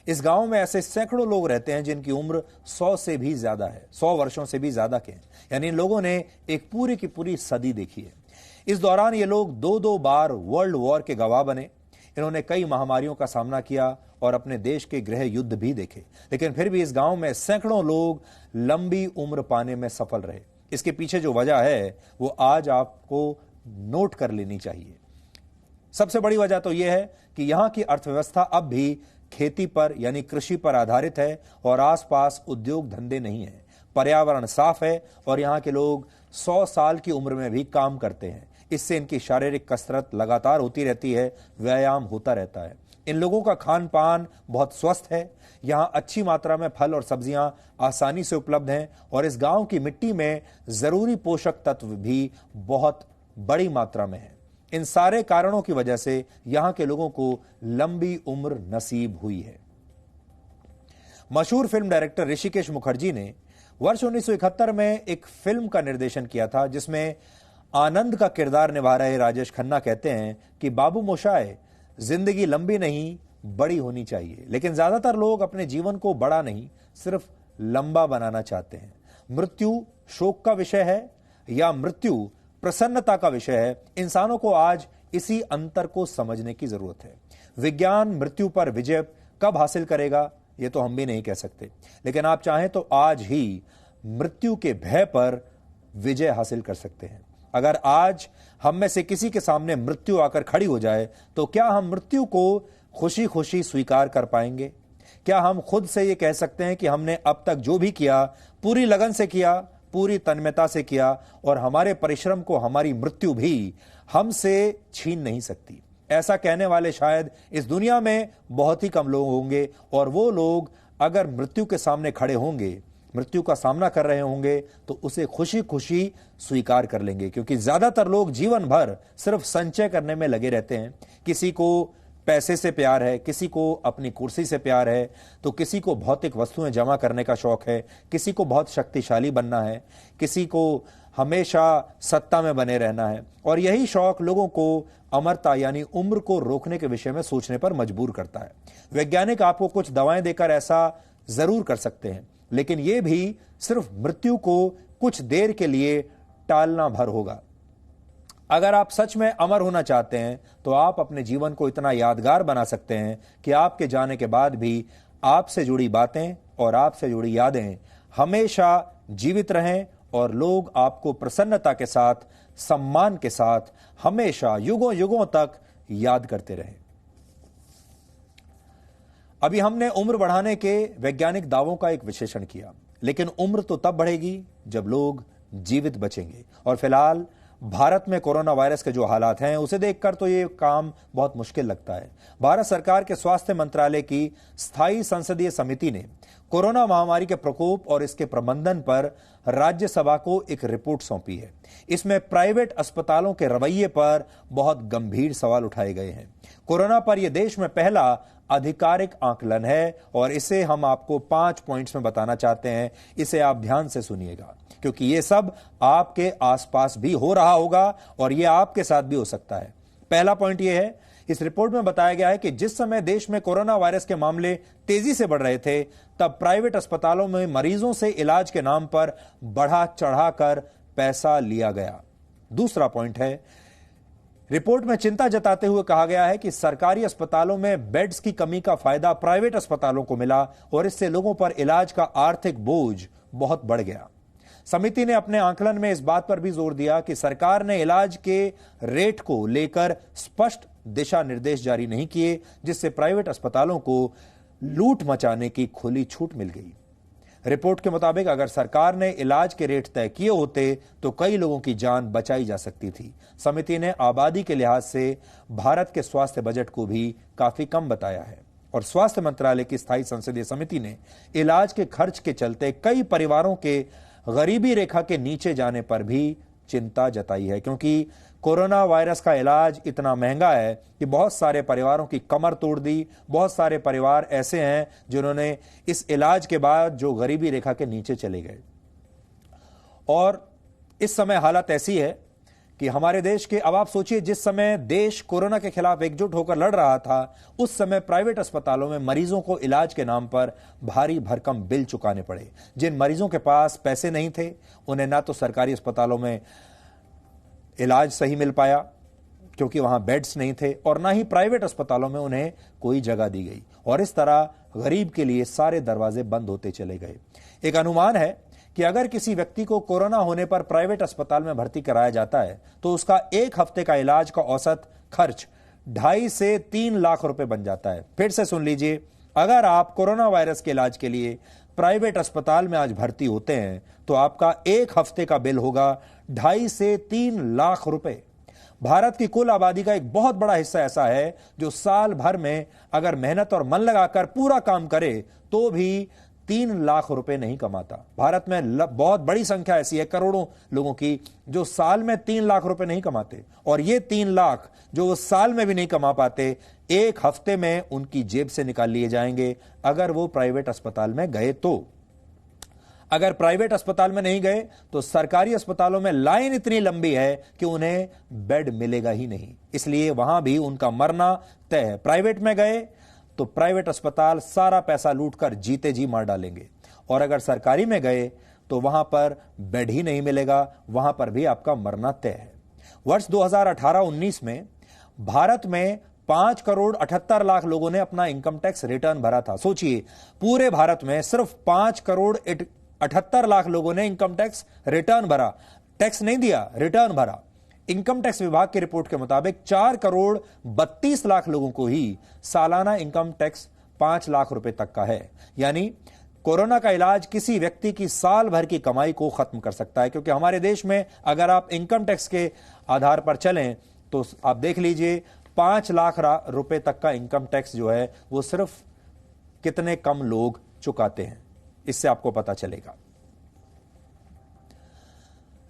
इस गांव में ऐसे सैकड़ों लोग रहते हैं जिनकी उम्र 100 से भी ज्यादा है, 100 वर्षों से भी ज्यादा के हैं। यानी इन लोगों ने एक पूरी की पूरी सदी देखी है। इस दौरान ये लोग 2-2 बार वर्ल्ड वॉर के गवाह बने। इन्होंने कई महामारियों का सामना किया और अपने देश के गृह युद्ध भी देखे, लेकिन फिर भी इस गांव में सैकड़ों लोग लंबी उम्र पाने में सफल रहे। इसके पीछे जो वजह है वो आज आपको नोट कर लेनी चाहिए। सबसे बड़ी वजह तो यह है कि यहां की अर्थव्यवस्था अब भी खेती पर यानी कृषि पर आधारित है और आसपास उद्योग धंधे नहीं है। पर्यावरण साफ है और यहां के लोग 100 साल की उम्र में भी काम करते हैं। इससे इनकी शारीरिक कसरत लगातार होती रहती है, व्यायाम होता रहता है। इन लोगों का खान पान बहुत स्वस्थ है। यहां अच्छी मात्रा में फल और सब्जियां आसानी से उपलब्ध हैं और इस गांव की मिट्टी में जरूरी पोषक तत्व भी बहुत बड़ी मात्रा में है। इन सारे कारणों की वजह से यहां के लोगों को लंबी उम्र नसीब हुई है। मशहूर फिल्म डायरेक्टर ऋषिकेश मुखर्जी ने वर्ष 1971 में एक फिल्म का निर्देशन किया था जिसमें आनंद का किरदार निभा रहे राजेश खन्ना कहते हैं कि बाबू मोशाय, जिंदगी लंबी नहीं बड़ी होनी चाहिए, लेकिन ज्यादातर लोग अपने जीवन को बड़ा नहीं सिर्फ लंबा बनाना चाहते हैं। मृत्यु शोक का विषय है या मृत्यु प्रसन्नता का विषय है, इंसानों को आज इसी अंतर को समझने की जरूरत है। विज्ञान मृत्यु पर विजय कब हासिल करेगा यह तो हम भी नहीं कह सकते, लेकिन आप चाहें तो आज ही मृत्यु के भय पर विजय हासिल कर सकते हैं। अगर आज हम में से किसी के सामने मृत्यु आकर खड़ी हो जाए तो क्या हम मृत्यु को खुशी खुशी स्वीकार कर पाएंगे? क्या हम खुद से यह कह सकते हैं कि हमने अब तक जो भी किया पूरी लगन से किया, पूरी तन्मयता से किया और हमारे परिश्रम को हमारी मृत्यु भी हमसे छीन नहीं सकती? ऐसा कहने वाले शायद इस दुनिया में बहुत ही कम लोग होंगे और वो लोग अगर मृत्यु के सामने खड़े होंगे, मृत्यु का सामना कर रहे होंगे तो उसे खुशी खुशी स्वीकार कर लेंगे, क्योंकि ज्यादातर लोग जीवन भर सिर्फ संचय करने में लगे रहते हैं। किसी को पैसे से प्यार है, किसी को अपनी कुर्सी से प्यार है, तो किसी को भौतिक वस्तुएं जमा करने का शौक है, किसी को बहुत शक्तिशाली बनना है, किसी को हमेशा सत्ता में बने रहना है। और यही शौक लोगों को अमरता यानी उम्र को रोकने के विषय में सोचने पर मजबूर करता है। वैज्ञानिक आपको कुछ दवाएं देकर ऐसा जरूर कर सकते हैं, लेकिन यह भी सिर्फ मृत्यु को कुछ देर के लिए टालना भर होगा। अगर आप सच में अमर होना चाहते हैं तो आप अपने जीवन को इतना यादगार बना सकते हैं कि आपके जाने के बाद भी आपसे जुड़ी बातें और आपसे जुड़ी यादें हमेशा जीवित रहें और लोग आपको प्रसन्नता के साथ, सम्मान के साथ हमेशा युगों युगों तक याद करते रहें। अभी हमने उम्र बढ़ाने के वैज्ञानिक दावों का एक विश्लेषण किया, लेकिन उम्र तो तब बढ़ेगी जब लोग जीवित बचेंगे। और फिलहाल भारत में कोरोना वायरस के जो हालात हैं उसे देखकर तो ये काम बहुत मुश्किल लगता है। भारत सरकार के स्वास्थ्य मंत्रालय की स्थायी संसदीय समिति ने कोरोना महामारी के प्रकोप और इसके प्रबंधन पर राज्यसभा को एक रिपोर्ट सौंपी है। इसमें प्राइवेट अस्पतालों के रवैये पर बहुत गंभीर सवाल उठाए गए हैं। कोरोना पर यह देश में पहला आधिकारिक आकलन है और इसे हम आपको 5 पॉइंट्स में बताना चाहते हैं। इसे आप ध्यान से सुनिएगा, क्योंकि यह सब आपके आसपास भी हो रहा होगा और यह आपके साथ भी हो सकता है। पहला पॉइंट यह है, इस रिपोर्ट में बताया गया है कि जिस समय देश में कोरोना वायरस के मामले तेजी से बढ़ रहे थे, तब प्राइवेट अस्पतालों में मरीजों से इलाज के नाम पर बढ़ा चढ़ाकर पैसा लिया गया। दूसरा पॉइंट है, रिपोर्ट में चिंता जताते हुए कहा गया है कि सरकारी अस्पतालों में बेड्स की कमी का फायदा प्राइवेट अस्पतालों को मिला और इससे लोगों पर इलाज का आर्थिक बोझ बहुत बढ़ गया। समिति ने अपने आकलन में इस बात पर भी जोर दिया कि सरकार ने इलाज के रेट को लेकर स्पष्ट दिशा निर्देश जारी नहीं किए, जिससे प्राइवेट अस्पतालों को लूट मचाने की खुली छूट मिल गई। रिपोर्ट के मुताबिक अगर सरकार ने इलाज के रेट तय किए होते तो कई लोगों की जान बचाई जा सकती थी। समिति ने आबादी के लिहाज से भारत के स्वास्थ्य बजट को भी काफी कम बताया है और स्वास्थ्य मंत्रालय की स्थायी संसदीय समिति ने इलाज के खर्च के चलते कई परिवारों के गरीबी रेखा के नीचे जाने पर भी चिंता जताई है, क्योंकि कोरोना वायरस का इलाज इतना महंगा है कि बहुत सारे परिवारों की कमर तोड़ दी। बहुत सारे परिवार ऐसे हैं जिन्होंने इस इलाज के बाद जो गरीबी रेखा के नीचे चले गए। और इस समय हालत ऐसी है कि हमारे देश के, अब आप सोचिए, जिस समय देश कोरोना के खिलाफ एकजुट होकर लड़ रहा था, उस समय प्राइवेट अस्पतालों में मरीजों को इलाज के नाम पर भारी भरकम बिल चुकाने पड़े। जिन मरीजों के पास पैसे नहीं थे, उन्हें ना तो सरकारी अस्पतालों में इलाज सही मिल पाया क्योंकि वहां बेड्स नहीं थे, और ना ही प्राइवेट अस्पतालों में उन्हें कोई जगह दी गई। और इस तरह गरीब के लिए सारे दरवाजे बंद होते चले गए। एक अनुमान है कि अगर किसी व्यक्ति को कोरोना होने पर प्राइवेट अस्पताल में भर्ती कराया जाता है तो उसका एक हफ्ते का इलाज का औसत खर्च 2.5 से 3 लाख रुपए बन जाता है। फिर से सुन लीजिए, अगर आप कोरोना वायरस के इलाज के लिए प्राइवेट अस्पताल में आज भर्ती होते हैं तो आपका एक हफ्ते का बिल होगा 2.5 से 3 लाख रुपए। भारत की कुल आबादी का एक बहुत बड़ा हिस्सा ऐसा है जो साल भर में अगर मेहनत और मन लगाकर पूरा काम करे तो भी 3 लाख रुपए नहीं कमाता। भारत में बहुत बड़ी संख्या ऐसी है, करोड़ों लोगों की, जो साल में 3 लाख रुपए नहीं कमाते। और ये 3 लाख जो वो साल में भी नहीं कमा पाते, एक हफ्ते में उनकी जेब से निकाल लिए जाएंगे अगर वो प्राइवेट अस्पताल में गए तो। अगर प्राइवेट अस्पताल में नहीं गए तो सरकारी अस्पतालों में लाइन इतनी लंबी है कि उन्हें बेड मिलेगा ही नहीं, इसलिए वहां भी उनका मरना तय है। प्राइवेट में गए तो प्राइवेट अस्पताल सारा पैसा लूटकर जीते जी मार डालेंगे, और अगर सरकारी में गए तो वहां पर बेड ही नहीं मिलेगा, वहां पर भी आपका मरना तय है। वर्ष 2018-19 में भारत में 5 करोड़ 78 लाख लोगों ने अपना इनकम टैक्स रिटर्न भरा था। सोचिए, पूरे भारत में सिर्फ 5 करोड़ 78 लाख लोगों ने इनकम टैक्स रिटर्न भरा, टैक्स नहीं दिया, रिटर्न भरा। इनकम टैक्स विभाग की रिपोर्ट के मुताबिक 4 करोड़ 32 लाख लोगों को ही सालाना इनकम टैक्स 5 लाख रुपए तक का है। यानी कोरोना का इलाज किसी व्यक्ति की साल भर की कमाई को खत्म कर सकता है, क्योंकि हमारे देश में अगर आप इनकम टैक्स के आधार पर चलें तो आप देख लीजिए 5 लाख रुपए तक का इनकम टैक्स जो है वो सिर्फ कितने कम लोग चुकाते हैं, इससे आपको पता चलेगा।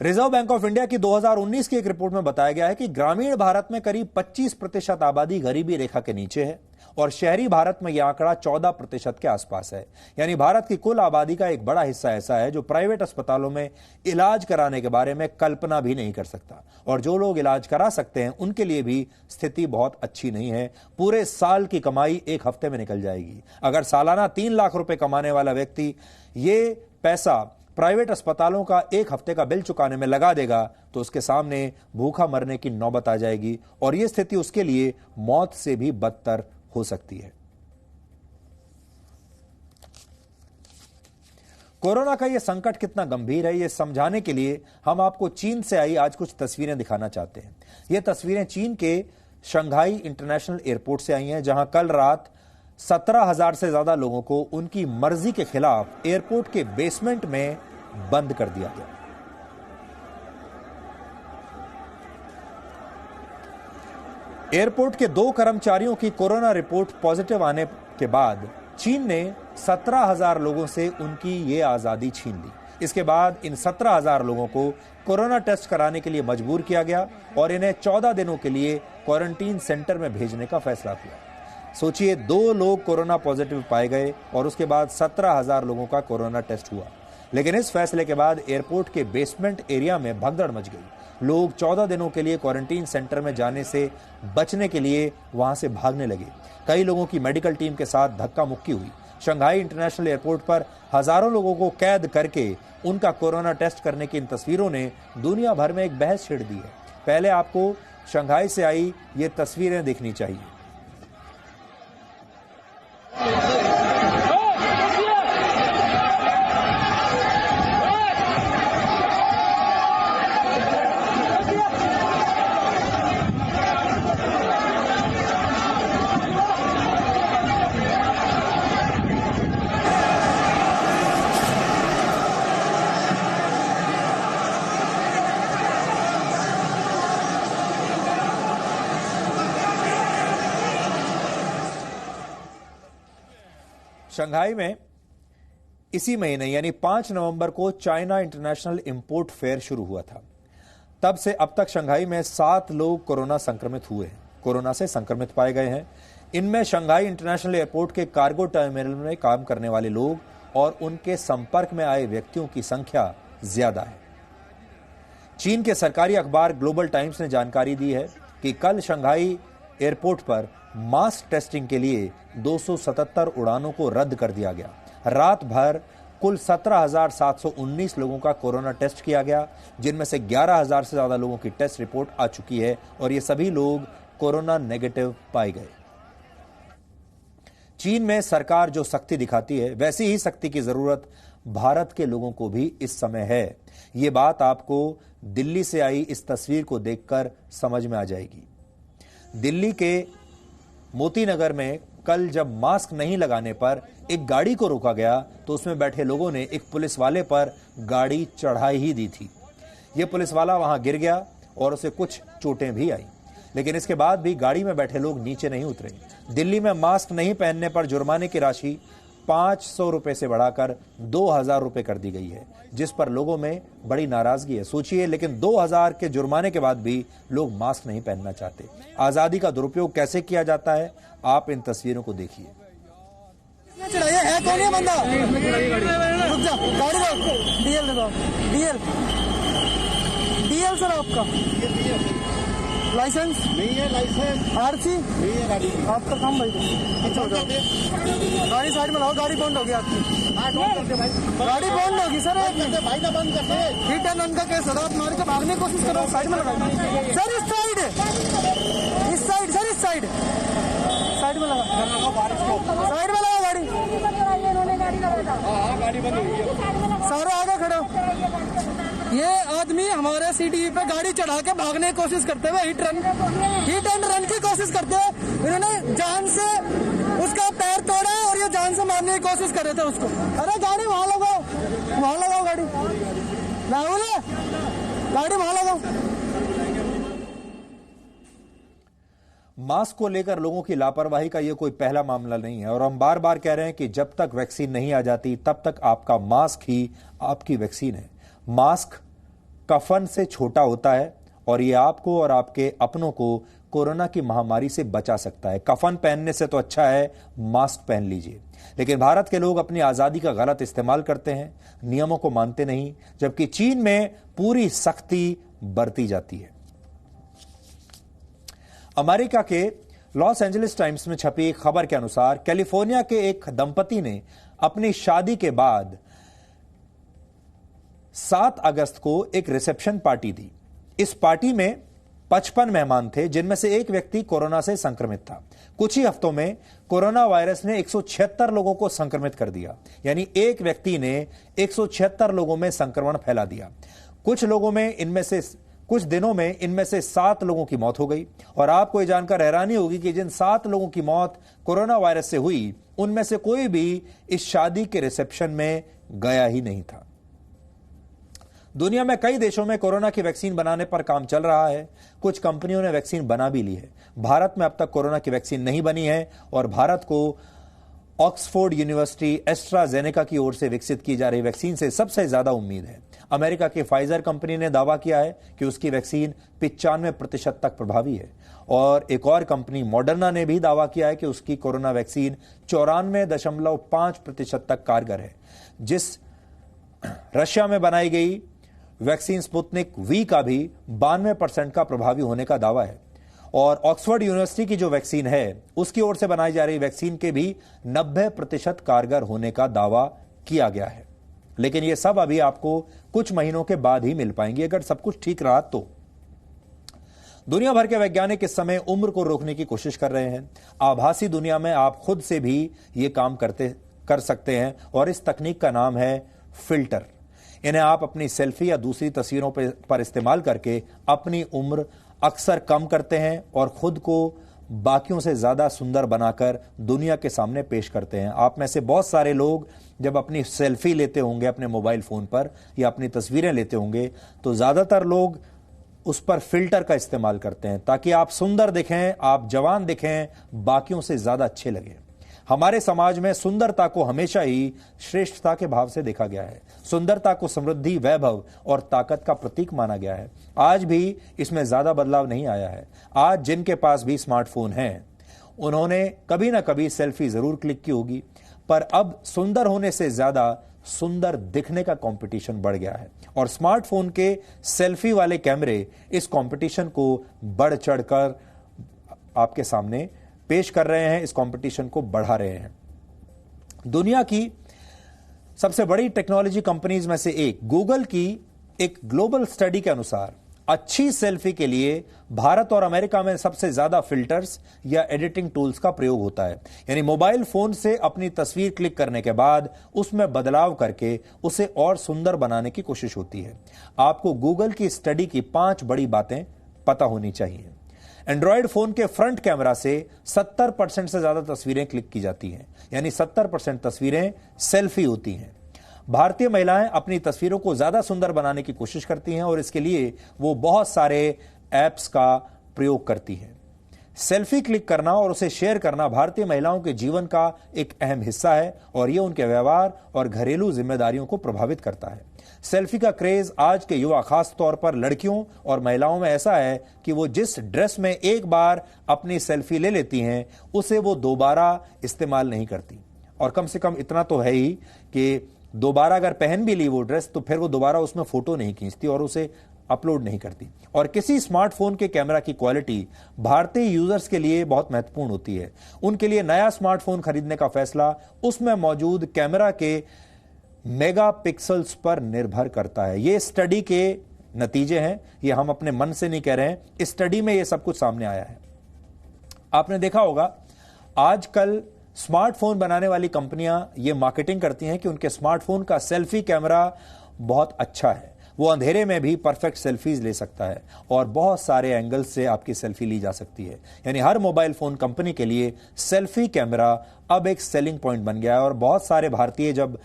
रिजर्व बैंक ऑफ इंडिया की 2019 की एक रिपोर्ट में बताया गया है कि ग्रामीण भारत में करीब 25% आबादी गरीबी रेखा के नीचे है और शहरी भारत में यह आंकड़ा 14% के आसपास है। यानी भारत की कुल आबादी का एक बड़ा हिस्सा ऐसा है जो प्राइवेट अस्पतालों में इलाज कराने के बारे में कल्पना भी नहीं कर सकता, और जो लोग इलाज करा सकते हैं उनके लिए भी स्थिति बहुत अच्छी नहीं है। पूरे साल की कमाई एक हफ्ते में निकल जाएगी। अगर सालाना 3 लाख रुपए कमाने वाला व्यक्ति ये पैसा प्राइवेट अस्पतालों का एक हफ्ते का बिल चुकाने में लगा देगा तो उसके सामने भूखा मरने की नौबत आ जाएगी, और यह स्थिति उसके लिए मौत से भी बदतर हो सकती है। कोरोना का यह संकट कितना गंभीर है, यह समझाने के लिए हम आपको चीन से आई आज कुछ तस्वीरें दिखाना चाहते हैं। यह तस्वीरें चीन के शंघाई इंटरनेशनल एयरपोर्ट से आई हैं, जहां कल रात 17,000 से ज्यादा लोगों को उनकी मर्जी के खिलाफ एयरपोर्ट के बेसमेंट में बंद कर दिया गया। एयरपोर्ट के 2 कर्मचारियों की कोरोना रिपोर्ट पॉजिटिव आने के बाद चीन ने 17,000 लोगों से उनकी ये आजादी छीन ली। इसके बाद इन 17,000 लोगों को कोरोना टेस्ट कराने के लिए मजबूर किया गया और इन्हें 14 दिनों के लिए क्वारंटीन सेंटर में भेजने का फैसला किया। सोचिए, 2 लोग कोरोना पॉजिटिव पाए गए और उसके बाद 17,000 लोगों का कोरोना टेस्ट हुआ। लेकिन इस फैसले के बाद एयरपोर्ट के बेसमेंट एरिया में भगदड़ मच गई। लोग 14 दिनों के लिए क्वारंटीन सेंटर में जाने से बचने के लिए वहां से भागने लगे। कई लोगों की मेडिकल टीम के साथ धक्का मुक्की हुई। शंघाई इंटरनेशनल एयरपोर्ट पर हजारों लोगों को कैद करके उनका कोरोना टेस्ट करने की इन तस्वीरों ने दुनिया भर में एक बहस छेड़ दी है। पहले आपको शंघाई से आई ये तस्वीरें देखनी चाहिए। शंघाई में इसी महीने यानी 5 नवंबर को चाइना इंटरनेशनल इंपोर्ट फेयर शुरू हुआ था। तब से अब तक शंघाई में 7 लोग कोरोना संक्रमित हुए हैं, कोरोना से संक्रमित पाए गए हैं। इनमें शंघाई इंटरनेशनल एयरपोर्ट के कार्गो टर्मिनल में काम करने वाले लोग और उनके संपर्क में आए व्यक्तियों की संख्या ज्यादा है। चीन के सरकारी अखबार ग्लोबल टाइम्स ने जानकारी दी है कि कल शंघाई एयरपोर्ट पर मास टेस्टिंग के लिए 277 उड़ानों को रद्द कर दिया गया। रात भर कुल 17,719 लोगों का कोरोना टेस्ट किया गया, जिनमें से 11,000 से ज्यादा लोगों की टेस्ट रिपोर्ट आ चुकी है और ये सभी लोग कोरोना नेगेटिव पाए गए। चीन में सरकार जो सख्ती दिखाती है, वैसी ही सख्ती की जरूरत भारत के लोगों को भी इस समय है। ये बात आपको दिल्ली से आई इस तस्वीर को देखकर समझ में आ जाएगी। दिल्ली के मोती नगर में कल जब मास्क नहीं लगाने पर एक गाड़ी को रोका गया तो उसमें बैठे लोगों ने एक पुलिस वाले पर गाड़ी चढ़ा ही दी थी। यह पुलिस वाला वहां गिर गया और उसे कुछ चोटें भी आई, लेकिन इसके बाद भी गाड़ी में बैठे लोग नीचे नहीं उतरे। दिल्ली में मास्क नहीं पहनने पर जुर्माने की राशि 500 रुपए से बढ़ाकर 2,000 रुपए कर दी गई है, जिस पर लोगों में बड़ी नाराजगी है। सोचिए, लेकिन 2,000 के जुर्माने के बाद भी लोग मास्क नहीं पहनना चाहते। आजादी का दुरुपयोग कैसे किया जाता है, आप इन तस्वीरों को देखिए। है कौन है बंदा? रुक जा, गाड़ी रोक। डीएल दे दो, डीएल सर आपका लाइसेंस नहीं है, लाइसेंस आरसी नहीं है गाड़ी की। आपका काम भाई अच्छा हो जाओ, गाड़ी साइड में लाओ। गाड़ी बंद होगी आपकी, गाड़ी बंद होगी सर। भाई ना बंद करते, हिट एंड रन का केस है। आप मार के भागने की कोशिश करो, साइड में लगाओ सर। इस साइड सर, इस साइड में लगा, साइड में लगा गाड़ी। गाड़ी बंद होगी, सारे आगे खड़े हो। ये आदमी हमारे सीटीवी पे गाड़ी चढ़ा के भागने की कोशिश करते हुए हिट एंड रन की कोशिश करते हुए इन्होंने जान से उसका पैर तोड़ा और ये जान से मारने की कोशिश कर रहे थे उसको। अरे गाड़ी वहां लगाओ गाड़ी राहुल, गाड़ी वहां लगाओ। मास्क को लेकर लोगों की लापरवाही का यह कोई पहला मामला नहीं है और हम बार बार कह रहे हैं कि जब तक वैक्सीन नहीं आ जाती तब तक आपका मास्क ही आपकी वैक्सीन है। मास्क कफन से छोटा होता है और यह आपको और आपके अपनों को कोरोना की महामारी से बचा सकता है। कफन पहनने से तो अच्छा है मास्क पहन लीजिए। लेकिन भारत के लोग अपनी आजादी का गलत इस्तेमाल करते हैं, नियमों को मानते नहीं, जबकि चीन में पूरी सख्ती बरती जाती है। अमेरिका के लॉस एंजलिस टाइम्स में छपी एक खबर के अनुसार कैलिफोर्निया के एक दंपति ने अपनी शादी के बाद 7 अगस्त को एक रिसेप्शन पार्टी दी। इस पार्टी में 55 मेहमान थे, जिनमें से एक व्यक्ति कोरोना से संक्रमित था। कुछ ही हफ्तों में कोरोना वायरस ने 176 लोगों को संक्रमित कर दिया, यानी एक व्यक्ति ने 176 लोगों में संक्रमण फैला दिया। कुछ दिनों में इनमें से 7 लोगों की मौत हो गई और आपको यह जानकर हैरानी होगी कि जिन 7 लोगों की मौत कोरोना वायरस से हुई, उनमें से कोई भी इस शादी के रिसेप्शन में गया ही नहीं था। दुनिया में कई देशों में कोरोना की वैक्सीन बनाने पर काम चल रहा है। कुछ कंपनियों ने वैक्सीन बना भी ली है। भारत में अब तक कोरोना की वैक्सीन नहीं बनी है और भारत को ऑक्सफोर्ड यूनिवर्सिटी एस्ट्राजेनेका की ओर से विकसित की जा रही वैक्सीन से सबसे ज्यादा उम्मीद है। अमेरिका की फाइजर कंपनी ने दावा किया है कि उसकी वैक्सीन 95% तक प्रभावी है और एक और कंपनी मॉडर्ना ने भी दावा किया है कि उसकी कोरोना वैक्सीन 94.5% तक कारगर है। जिस रशिया में बनाई गई वैक्सीन स्पुतनिक वी का भी 92% का प्रभावी होने का दावा है और ऑक्सफोर्ड यूनिवर्सिटी की जो वैक्सीन है उसकी ओर से बनाई जा रही वैक्सीन के भी 90% कारगर होने का दावा किया गया है। लेकिन यह सब अभी आपको कुछ महीनों के बाद ही मिल पाएंगे अगर सब कुछ ठीक रहा तो। दुनिया भर के वैज्ञानिक इस समय उम्र को रोकने की कोशिश कर रहे हैं। आभासी दुनिया में आप खुद से भी ये काम कर सकते हैं और इस तकनीक का नाम है फिल्टर। इन्हें आप अपनी सेल्फी या दूसरी तस्वीरों पर इस्तेमाल करके अपनी उम्र अक्सर कम करते हैं और खुद को बाकियों से ज्यादा सुंदर बनाकर दुनिया के सामने पेश करते हैं। आप में से बहुत सारे लोग जब अपनी सेल्फी लेते होंगे अपने मोबाइल फोन पर या अपनी तस्वीरें लेते होंगे तो ज्यादातर लोग उस पर फिल्टर का इस्तेमाल करते हैं ताकि आप सुंदर दिखें, आप जवान दिखें, बाकियों से ज्यादा अच्छे लगें। हमारे समाज में सुंदरता को हमेशा ही श्रेष्ठता के भाव से देखा गया है। सुंदरता को समृद्धि, वैभव और ताकत का प्रतीक माना गया है। आज भी इसमें ज्यादा बदलाव नहीं आया है। आज जिनके पास भी स्मार्टफोन है उन्होंने कभी ना कभी सेल्फी जरूर क्लिक की होगी, पर अब सुंदर होने से ज्यादा सुंदर दिखने का कंपटीशन बढ़ गया है और स्मार्टफोन के सेल्फी वाले कैमरे इस कंपटीशन को बढ़ चढ़कर आपके सामने पेश कर रहे हैं, इस कंपटीशन को बढ़ा रहे हैं। दुनिया की सबसे बड़ी टेक्नोलॉजी कंपनीज में से एक गूगल की एक ग्लोबल स्टडी के अनुसार अच्छी सेल्फी के लिए भारत और अमेरिका में सबसे ज्यादा फिल्टर्स या एडिटिंग टूल्स का प्रयोग होता है। यानी मोबाइल फोन से अपनी तस्वीर क्लिक करने के बाद उसमें बदलाव करके उसे और सुंदर बनाने की कोशिश होती है। आपको गूगल की स्टडी की 5 बड़ी बातें पता होनी चाहिए। एंड्रॉयड फोन के फ्रंट कैमरा से 70% से ज्यादा तस्वीरें क्लिक की जाती हैं, यानी 70% तस्वीरें सेल्फी होती हैं। भारतीय महिलाएं अपनी तस्वीरों को ज्यादा सुंदर बनाने की कोशिश करती हैं और इसके लिए वो बहुत सारे ऐप्स का प्रयोग करती हैं। सेल्फी क्लिक करना और उसे शेयर करना भारतीय महिलाओं के जीवन का एक अहम हिस्सा है और ये उनके व्यवहार और घरेलू जिम्मेदारियों को प्रभावित करता है। सेल्फी का क्रेज आज के युवा, खास तौर पर लड़कियों और महिलाओं में ऐसा है कि वो जिस ड्रेस में एक बार अपनी सेल्फी ले लेती हैं उसे वो दोबारा इस्तेमाल नहीं करती। और कम से कम इतना तो है ही कि दोबारा अगर पहन भी ली वो ड्रेस तो फिर वो दोबारा उसमें फोटो नहीं खींचती और उसे अपलोड नहीं करती। और किसी स्मार्टफोन के कैमरा की क्वालिटी भारतीय यूजर्स के लिए बहुत महत्वपूर्ण होती है। उनके लिए नया स्मार्टफोन खरीदने का फैसला उसमें मौजूद कैमरा के मेगापिक्सल्स पर निर्भर करता है। ये स्टडी के नतीजे हैं, ये हम अपने मन से नहीं कह रहे हैं। इस स्टडी में ये सब कुछ सामने आया है। आपने देखा होगा आजकल स्मार्टफोन बनाने वाली कंपनियां ये मार्केटिंग करती हैं कि उनके स्मार्टफोन का सेल्फी कैमरा बहुत अच्छा है, वो अंधेरे में भी परफेक्ट सेल्फीज ले सकता है और बहुत सारे एंगल से आपकी सेल्फी ली जा सकती है। यानी हर मोबाइल फोन कंपनी के लिए सेल्फी कैमरा अब एक सेलिंग पॉइंट बन गया है और बहुत सारे भारतीय जब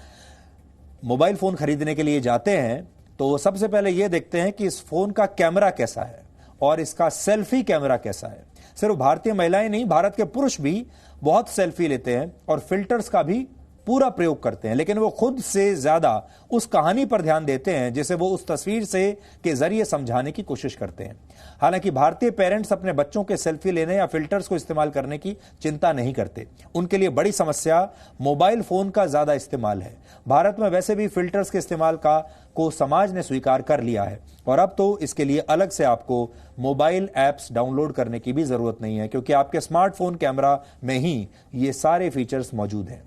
मोबाइल फोन खरीदने के लिए जाते हैं तो सबसे पहले यह देखते हैं कि इस फोन का कैमरा कैसा है और इसका सेल्फी कैमरा कैसा है। सिर्फ भारतीय महिलाएं नहीं, भारत के पुरुष भी बहुत सेल्फी लेते हैं और फिल्टर्स का भी पूरा प्रयोग करते हैं, लेकिन वो खुद से ज्यादा उस कहानी पर ध्यान देते हैं जिसे वो उस तस्वीर से के जरिए समझाने की कोशिश करते हैं। हालांकि भारतीय पेरेंट्स अपने बच्चों के सेल्फी लेने या फिल्टर्स को इस्तेमाल करने की चिंता नहीं करते। उनके लिए बड़ी समस्या मोबाइल फोन का ज्यादा इस्तेमाल है। भारत में वैसे भी फिल्टर्स के इस्तेमाल को समाज ने स्वीकार कर लिया है और अब तो इसके लिए अलग से आपको मोबाइल ऐप्स डाउनलोड करने की भी जरूरत नहीं है, क्योंकि आपके स्मार्टफोन कैमरा में ही ये सारे फीचर्स मौजूद हैं।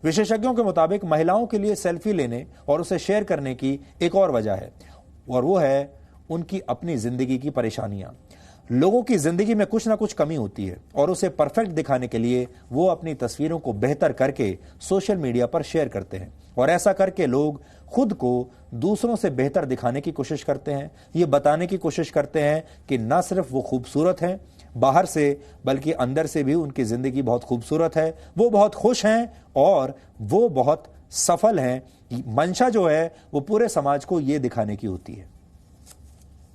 विशेषज्ञों के मुताबिक महिलाओं के लिए सेल्फी लेने और उसे शेयर करने की एक और वजह है और वो है उनकी अपनी जिंदगी की परेशानियां। लोगों की जिंदगी में कुछ ना कुछ कमी होती है और उसे परफेक्ट दिखाने के लिए वो अपनी तस्वीरों को बेहतर करके सोशल मीडिया पर शेयर करते हैं और ऐसा करके लोग खुद को दूसरों से बेहतर दिखाने की कोशिश करते हैं। ये बताने की कोशिश करते हैं कि न सिर्फ वो खूबसूरत हैं बाहर से, बल्कि अंदर से भी उनकी जिंदगी बहुत खूबसूरत है, वो बहुत खुश हैं और वो बहुत सफल हैं। मंशा जो है वो पूरे समाज को ये दिखाने की होती है।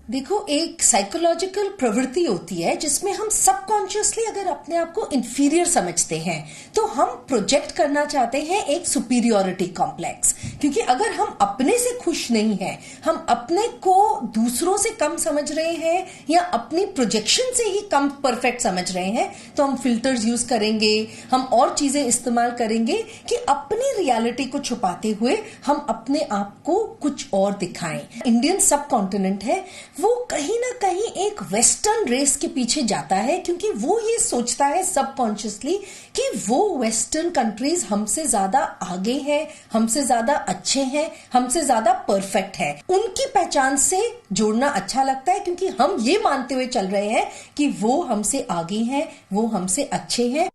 देखो, एक साइकोलॉजिकल प्रवृत्ति होती है जिसमें हम सबकॉन्शियसली अगर अपने आप को इंफीरियर समझते हैं तो हम प्रोजेक्ट करना चाहते हैं एक सुपीरियोरिटी कॉम्प्लेक्स, क्योंकि अगर हम अपने से खुश नहीं हैं, हम अपने को दूसरों से कम समझ रहे हैं या अपनी प्रोजेक्शन से ही कम परफेक्ट समझ रहे हैं तो हम फिल्टर्स यूज करेंगे, हम और चीजें इस्तेमाल करेंगे कि अपनी रियलिटी को छुपाते हुए हम अपने आप को कुछ और दिखाएं। इंडियन सब कॉन्टिनेंट है वो कहीं ना कहीं एक वेस्टर्न रेस के पीछे जाता है, क्योंकि वो ये सोचता है सबकॉन्शियसली कि वो वेस्टर्न कंट्रीज हमसे ज्यादा आगे हैं, हमसे ज्यादा अच्छे हैं, हमसे ज्यादा परफेक्ट है। उनकी पहचान से जोड़ना अच्छा लगता है क्योंकि हम ये मानते हुए चल रहे हैं कि वो हमसे आगे हैं, वो हमसे अच्छे हैं।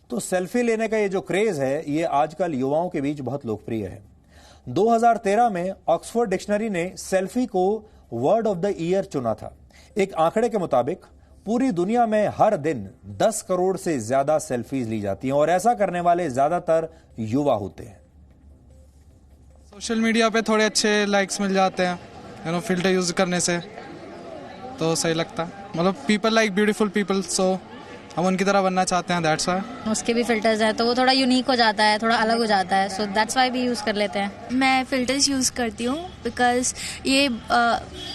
तो सेल्फी लेने का ये जो क्रेज है ये आजकल युवाओं के बीच बहुत लोकप्रिय है। 2013 में ऑक्सफोर्ड डिक्शनरी ने सेल्फी को वर्ड ऑफ द ईयर चुना था। एक आंकड़े के मुताबिक पूरी दुनिया में हर दिन 10 करोड़ से ज्यादा सेल्फीज ली जाती हैं और ऐसा करने वाले ज्यादातर युवा होते हैं। सोशल मीडिया पे थोड़े अच्छे लाइक्स मिल जाते हैं, फिल्टर यूज करने से तो सही लगता है। मतलब पीपल लाइक ब्यूटीफुल पीपल, सो हम उनकी तरह बनना चाहते हैं, दैट्स व्हाई। उसके भी फिल्टर्स हैं तो वो थोड़ा यूनिक हो जाता है, थोड़ा अलग हो जाता है, सो दैट्स व्हाई भी यूज़ कर लेते हैं। मैं फिल्टर्स यूज़ करती हूँ बिकॉज ये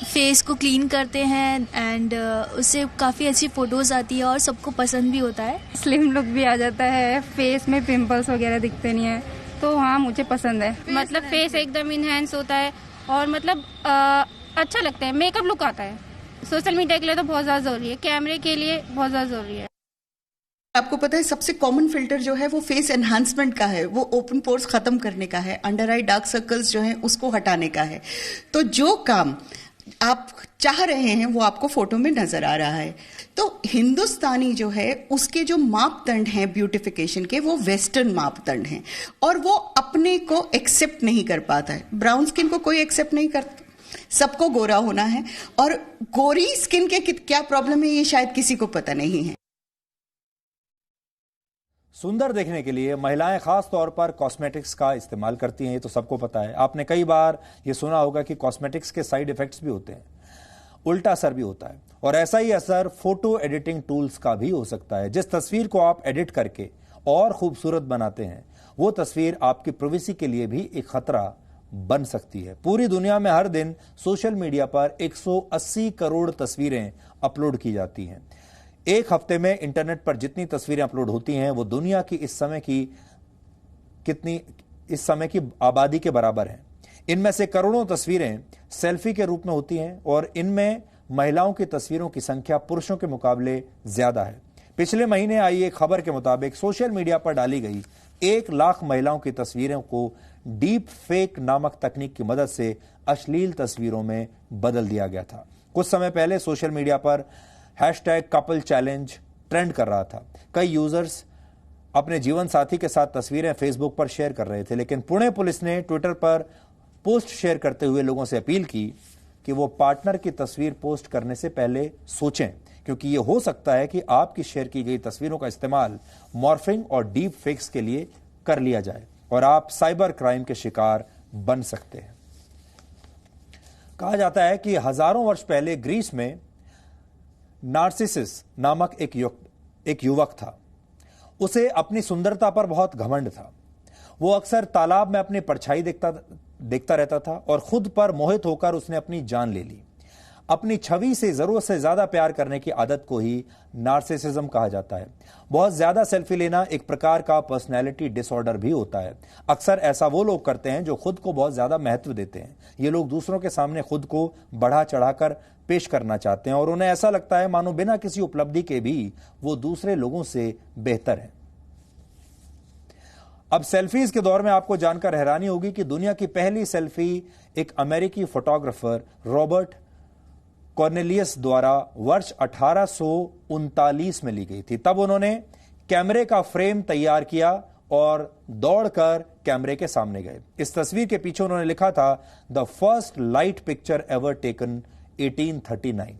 फेस को क्लीन करते हैं एंड उससे काफ़ी अच्छी फ़ोटोज़ आती है और सबको पसंद भी होता है। स्लिम लुक भी आ जाता है, फेस में पिंपल्स वगैरह दिखते नहीं है, तो हाँ मुझे पसंद है। मतलब फेस एकदम इनहेंस होता है और मतलब अच्छा लगता है, मेकअप लुक आता है। सोशल मीडिया के लिए तो बहुत ज़्यादा ज़रूरी है, कैमरे के लिए बहुत ज़्यादा ज़रूरी है। आपको पता है सबसे कॉमन फिल्टर जो है वो फेस एनहांसमेंट का है, वो ओपन पोर्स खत्म करने का है, अंडर आई डार्क सर्कल्स जो हैं उसको हटाने का है। तो जो काम आप चाह रहे हैं वो आपको फोटो में नजर आ रहा है। तो हिंदुस्तानी जो है उसके जो मापदंड हैं ब्यूटिफिकेशन के वो वेस्टर्न मापदंड हैं और वो अपने को एक्सेप्ट नहीं कर पाता है। ब्राउन स्किन को कोई एक्सेप्ट नहीं करता, सबको गोरा होना है और गोरी स्किन के क्या प्रॉब्लम है ये शायद किसी को पता नहीं है। सुंदर देखने के लिए महिलाएं खास तौर पर कॉस्मेटिक्स का इस्तेमाल करती हैं, ये तो सबको पता है। आपने कई बार ये सुना होगा कि कॉस्मेटिक्स के साइड इफेक्ट्स भी होते हैं, उल्टा असर भी होता है और ऐसा ही असर फोटो एडिटिंग टूल्स का भी हो सकता है। जिस तस्वीर को आप एडिट करके और खूबसूरत बनाते हैं वो तस्वीर आपकी प्राइवेसी के लिए भी एक खतरा बन सकती है। पूरी दुनिया में हर दिन सोशल मीडिया पर 180 करोड़ तस्वीरें अपलोड की जाती हैं। एक हफ्ते में इंटरनेट पर जितनी तस्वीरें अपलोड होती हैं वो दुनिया की इस समय की आबादी के बराबर हैं। इनमें से करोड़ों तस्वीरें सेल्फी के रूप में होती हैं और इनमें महिलाओं की तस्वीरों की संख्या पुरुषों के मुकाबले ज्यादा है। पिछले महीने आई एक खबर के मुताबिक सोशल मीडिया पर डाली गई 1 लाख महिलाओं की तस्वीरों को डीप फेक नामक तकनीक की मदद से अश्लील तस्वीरों में बदल दिया गया था। कुछ समय पहले सोशल मीडिया पर #कपल चैलेंज ट्रेंड कर रहा था। कई यूजर्स अपने जीवन साथी के साथ तस्वीरें फेसबुक पर शेयर कर रहे थे, लेकिन पुणे पुलिस ने ट्विटर पर पोस्ट शेयर करते हुए लोगों से अपील की कि वो पार्टनर की तस्वीर पोस्ट करने से पहले सोचें, क्योंकि ये हो सकता है कि आपकी शेयर की गई तस्वीरों का इस्तेमाल मॉर्फिंग और डीप फेक्स के लिए कर लिया जाए और आप साइबर क्राइम के शिकार बन सकते हैं। कहा जाता है कि हजारों वर्ष पहले ग्रीस में नार्सिसस नामक एक युवक था। उसे अपनी सुंदरता पर बहुत घमंड था। वो अक्सर तालाब में अपनी परछाई देखता रहता था और खुद पर मोहित होकर उसने अपनी जान ले ली। अपनी छवि से जरूरत से ज्यादा प्यार करने की आदत को ही नार्सिसिज्म कहा जाता है। बहुत ज्यादा सेल्फी लेना एक प्रकार का पर्सनैलिटी डिसऑर्डर भी होता है। अक्सर ऐसा वो लोग करते हैं जो खुद को बहुत ज्यादा महत्व देते हैं। ये लोग दूसरों के सामने खुद को बढ़ा चढ़ाकर पेश करना चाहते हैं और उन्हें ऐसा लगता है मानो बिना किसी उपलब्धि के भी वो दूसरे लोगों से बेहतर है। अब सेल्फीज के दौर में आपको जानकर हैरानी होगी कि दुनिया की पहली सेल्फी एक अमेरिकी फोटोग्राफर रॉबर्ट कॉर्नेलियस द्वारा वर्ष 1839 में ली गई थी। तब उन्होंने कैमरे का फ्रेम तैयार किया और दौड़कर कैमरे के सामने गए। इस तस्वीर के पीछे उन्होंने लिखा था the first light picture ever taken 1839।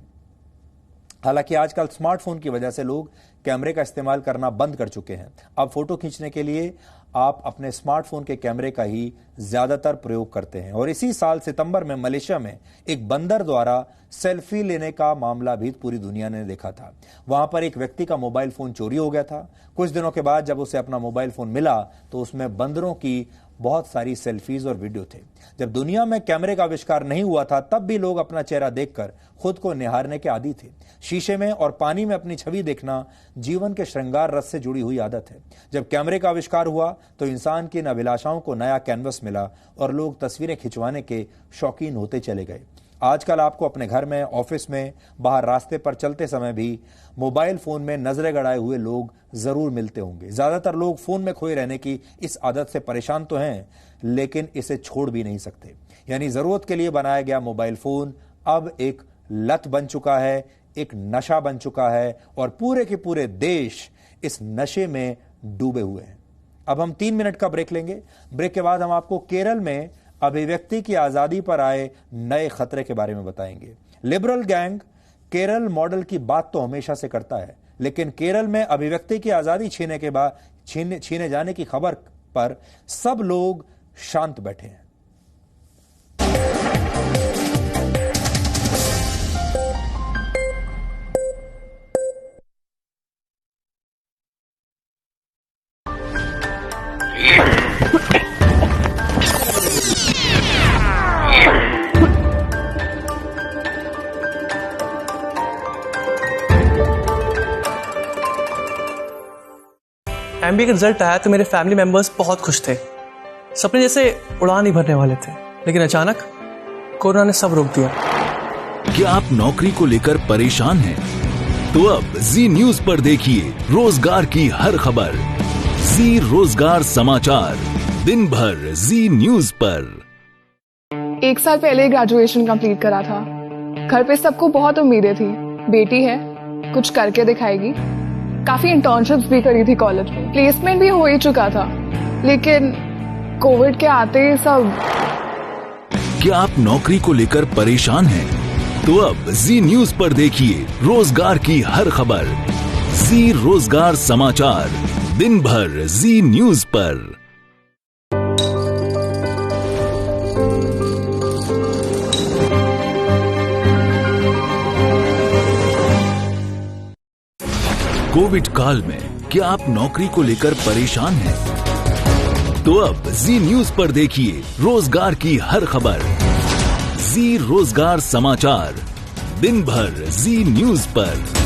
हालांकि आजकल स्मार्टफोन की वजह से लोग कैमरे का इस्तेमाल करना बंद कर चुके हैं। अब फोटो खींचने के लिए आप अपने स्मार्टफोन के कैमरे का ही ज्यादातर प्रयोग करते हैं। और इसी साल सितंबर में मलेशिया में एक बंदर द्वारा सेल्फी लेने का मामला भी पूरी दुनिया ने देखा था। वहां पर एक व्यक्ति का मोबाइल फोन चोरी हो गया था। कुछ दिनों के बाद जब उसे अपना मोबाइल फोन मिला तो उसमें बंदरों की बहुत सारी सेल्फीज और वीडियो थे। जब दुनिया में कैमरे का आविष्कार नहीं हुआ था तब भी लोग अपना चेहरा देखकर खुद को निहारने के आदी थे। शीशे में और पानी में अपनी छवि देखना जीवन के श्रृंगार रस से जुड़ी हुई आदत है। जब कैमरे का आविष्कार हुआ तो इंसान की इन अभिलाषाओं को नया कैनवस मिला और लोग तस्वीरें खिंचवाने के शौकीन होते चले गए। आजकल आपको अपने घर में, ऑफिस में, बाहर रास्ते पर चलते समय भी मोबाइल फोन में नजरें गड़ाए हुए लोग जरूर मिलते होंगे। ज्यादातर लोग फोन में खोए रहने की इस आदत से परेशान तो हैं, लेकिन इसे छोड़ भी नहीं सकते। यानी जरूरत के लिए बनाया गया मोबाइल फोन अब एक लत बन चुका है, एक नशा बन चुका है और पूरे के पूरे देश इस नशे में डूबे हुए हैं। अब हम 3 मिनट का ब्रेक लेंगे। ब्रेक के बाद हम आपको केरल में अभिव्यक्ति की आजादी पर आए नए खतरे के बारे में बताएंगे। लिबरल गैंग केरल मॉडल की बात तो हमेशा से करता है, लेकिन केरल में अभिव्यक्ति की आजादी छीने जाने की खबर पर सब लोग शांत बैठे हैं। MBA का रिजल्ट आया तो मेरे फैमिली मेंबर्स बहुत खुश थे। सपने जैसे उड़ान ही भरने वाले थे, लेकिन अचानक कोरोना ने सब रोक दिया। क्या आप नौकरी को लेकर परेशान हैं? तो अब जी न्यूज पर देखिए रोजगार की हर खबर। जी रोजगार समाचार, दिन भर जी न्यूज पर। 1 साल पहले ग्रेजुएशन कंप्लीट करा था। घर पे सबको बहुत उम्मीदें थी, बेटी है, कुछ करके दिखाएगी। काफी इंटर्नशिप्स भी करी थी कॉलेज में, प्लेसमेंट भी हो ही चुका था, लेकिन कोविड के आते ही सब। क्या आप नौकरी को लेकर परेशान हैं? तो अब जी न्यूज पर देखिए रोजगार की हर खबर। जी रोजगार समाचार, दिन भर जी न्यूज पर। कोविड काल में क्या आप नौकरी को लेकर परेशान हैं? तो अब जी न्यूज पर देखिए रोजगार की हर खबर। जी रोजगार समाचार, दिन भर जी न्यूज पर।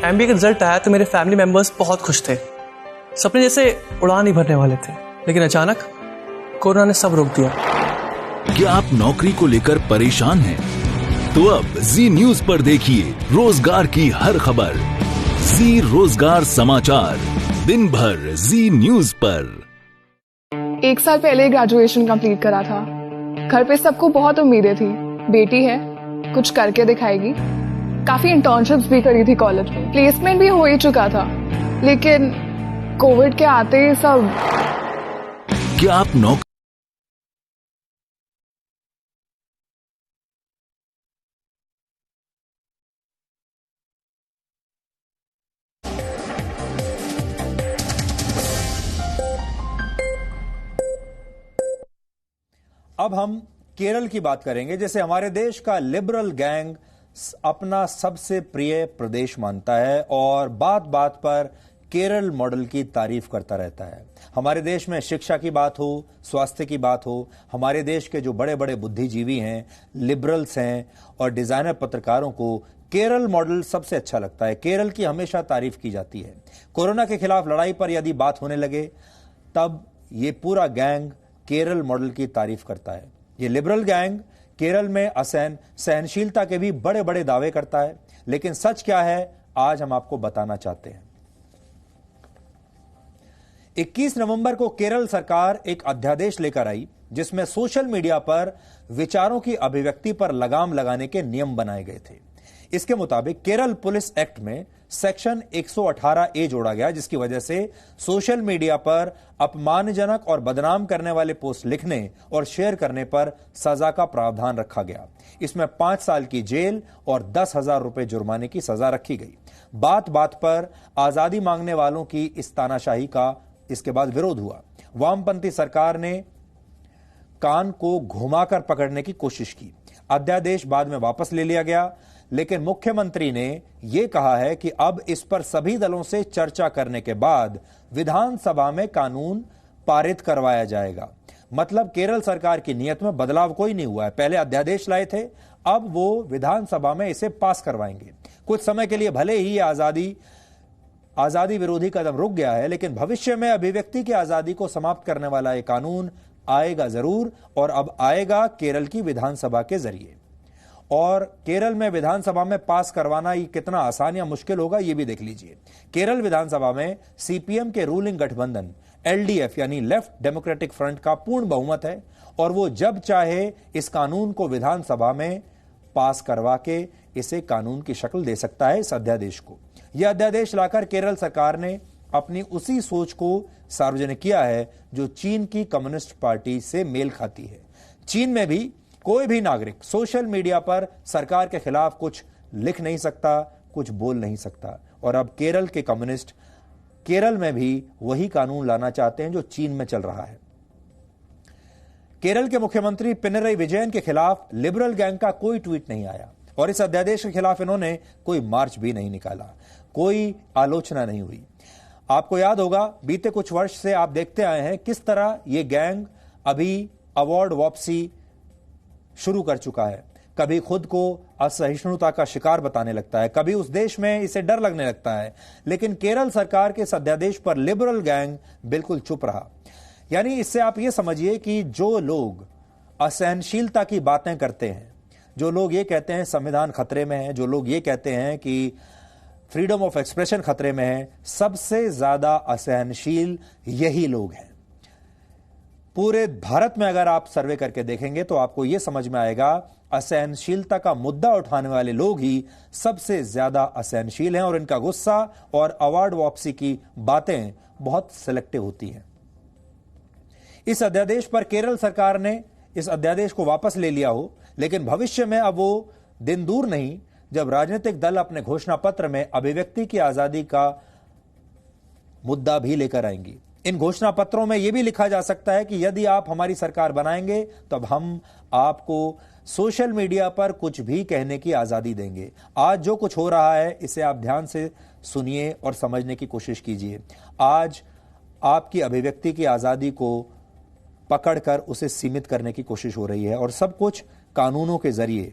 MBA का रिजल्ट आया तो मेरे फैमिली मेंबर्स बहुत खुश थे। सपने जैसे उड़ान ही भरने वाले थे, लेकिन अचानक कोरोना ने सब रोक दिया। क्या आप नौकरी को लेकर परेशान हैं? तो अब जी न्यूज पर देखिए रोजगार की हर खबर। जी रोजगार समाचार, दिन भर जी न्यूज पर। 1 साल पहले ग्रेजुएशन कंप्लीट करा था। घर पे सबको बहुत उम्मीदें थी, बेटी है, कुछ करके दिखाएगी। काफी इंटर्नशिप्स भी करी थी कॉलेज में, प्लेसमेंट भी हो ही चुका था, लेकिन कोविड के आते ही सब। क्या आप नौकरी अब हम केरल की बात करेंगे, जैसे हमारे देश का लिबरल गैंग अपना सबसे प्रिय प्रदेश मानता है और बात बात पर केरल मॉडल की तारीफ करता रहता है। हमारे देश में शिक्षा की बात हो, स्वास्थ्य की बात हो, हमारे देश के जो बड़े बड़े बुद्धिजीवी हैं, लिबरल्स हैं और डिजाइनर पत्रकारों को केरल मॉडल सबसे अच्छा लगता है। केरल की हमेशा तारीफ की जाती है। कोरोना के खिलाफ लड़ाई पर यदि बात होने लगे तब ये पूरा गैंग केरल मॉडल की तारीफ करता है। ये लिबरल गैंग केरल में सहनशीलता के भी बड़े बड़े दावे करता है, लेकिन सच क्या है आज हम आपको बताना चाहते हैं। 21 नवंबर को केरल सरकार एक अध्यादेश लेकर आई जिसमें सोशल मीडिया पर विचारों की अभिव्यक्ति पर लगाम लगाने के नियम बनाए गए थे। इसके मुताबिक केरल पुलिस एक्ट में सेक्शन 118A जोड़ा गया, जिसकी वजह से सोशल मीडिया पर अपमानजनक और बदनाम करने वाले पोस्ट लिखने और शेयर करने पर सजा का प्रावधान रखा गया। इसमें 5 साल की जेल और 10,000 रुपए जुर्माने की सजा रखी गई। बात बात पर आजादी मांगने वालों की इस तानाशाही का इसके बाद विरोध हुआ। वामपंथी सरकार ने कान को घुमाकर पकड़ने की कोशिश की। अध्यादेश बाद में वापस ले लिया गया, लेकिन मुख्यमंत्री ने यह कहा है कि अब इस पर सभी दलों से चर्चा करने के बाद विधानसभा में कानून पारित करवाया जाएगा। मतलब केरल सरकार की नीयत में बदलाव कोई नहीं हुआ है। पहले अध्यादेश लाए थे, अब वो विधानसभा में इसे पास करवाएंगे। कुछ समय के लिए भले ही आजादी विरोधी कदम रुक गया है, लेकिन भविष्य में अभिव्यक्ति की आजादी को समाप्त करने वाला यह कानून आएगा जरूर, और अब आएगा केरल की विधानसभा के जरिए। और केरल में विधानसभा में पास करवाना ये कितना आसान या मुश्किल होगा ये भी देख लीजिए। केरल विधानसभा में सीपीएम के रूलिंग गठबंधन LDF यानी लेफ्ट डेमोक्रेटिक फ्रंट का पूर्ण बहुमत है और वो जब चाहे इस कानून को विधानसभा में पास करवा के इसे कानून की शक्ल दे सकता है। इस अध्यादेश को, यह अध्यादेश लाकर केरल सरकार ने अपनी उसी सोच को सार्वजनिक किया है जो चीन की कम्युनिस्ट पार्टी से मेल खाती है। चीन में भी कोई भी नागरिक सोशल मीडिया पर सरकार के खिलाफ कुछ लिख नहीं सकता, कुछ बोल नहीं सकता। और अब केरल के कम्युनिस्ट केरल में भी वही कानून लाना चाहते हैं जो चीन में चल रहा है। केरल के मुख्यमंत्री पिनरई विजयन के खिलाफ लिबरल गैंग का कोई ट्वीट नहीं आया और इस अध्यादेश के खिलाफ इन्होंने कोई मार्च भी नहीं निकाला, कोई आलोचना नहीं हुई। आपको याद होगा बीते कुछ वर्ष से आप देखते आए हैं किस तरह यह गैंग अभी अवार्ड वापसी शुरू कर चुका है। कभी खुद को असहिष्णुता का शिकार बताने लगता है, कभी उस देश में इसे डर लगने लगता है। लेकिन केरल सरकार के इस अध्यादेश पर लिबरल गैंग बिल्कुल चुप रहा। यानी इससे आप ये समझिए कि जो लोग असहनशीलता की बातें करते हैं, जो लोग ये कहते हैं संविधान खतरे में है, जो लोग ये कहते हैं कि फ्रीडम ऑफ एक्सप्रेशन खतरे में है, सबसे ज्यादा असहनशील यही लोग हैं। पूरे भारत में अगर आप सर्वे करके देखेंगे तो आपको यह समझ में आएगा असहनशीलता का मुद्दा उठाने वाले लोग ही सबसे ज्यादा असहनशील हैं और इनका गुस्सा और अवार्ड वापसी की बातें बहुत सिलेक्टिव होती हैं। इस अध्यादेश पर केरल सरकार ने इस अध्यादेश को वापस ले लिया हो, लेकिन भविष्य में अब वो दिन दूर नहीं जब राजनीतिक दल अपने घोषणा पत्र में अभिव्यक्ति की आजादी का मुद्दा भी लेकर आएंगी। इन घोषणा पत्रों में यह भी लिखा जा सकता है कि यदि आप हमारी सरकार बनाएंगे तब हम आपको सोशल मीडिया पर कुछ भी कहने की आजादी देंगे। आज जो कुछ हो रहा है इसे आप ध्यान से सुनिए और समझने की कोशिश कीजिए। आज आपकी अभिव्यक्ति की आजादी को पकड़कर उसे सीमित करने की कोशिश हो रही है और सब कुछ कानूनों के जरिए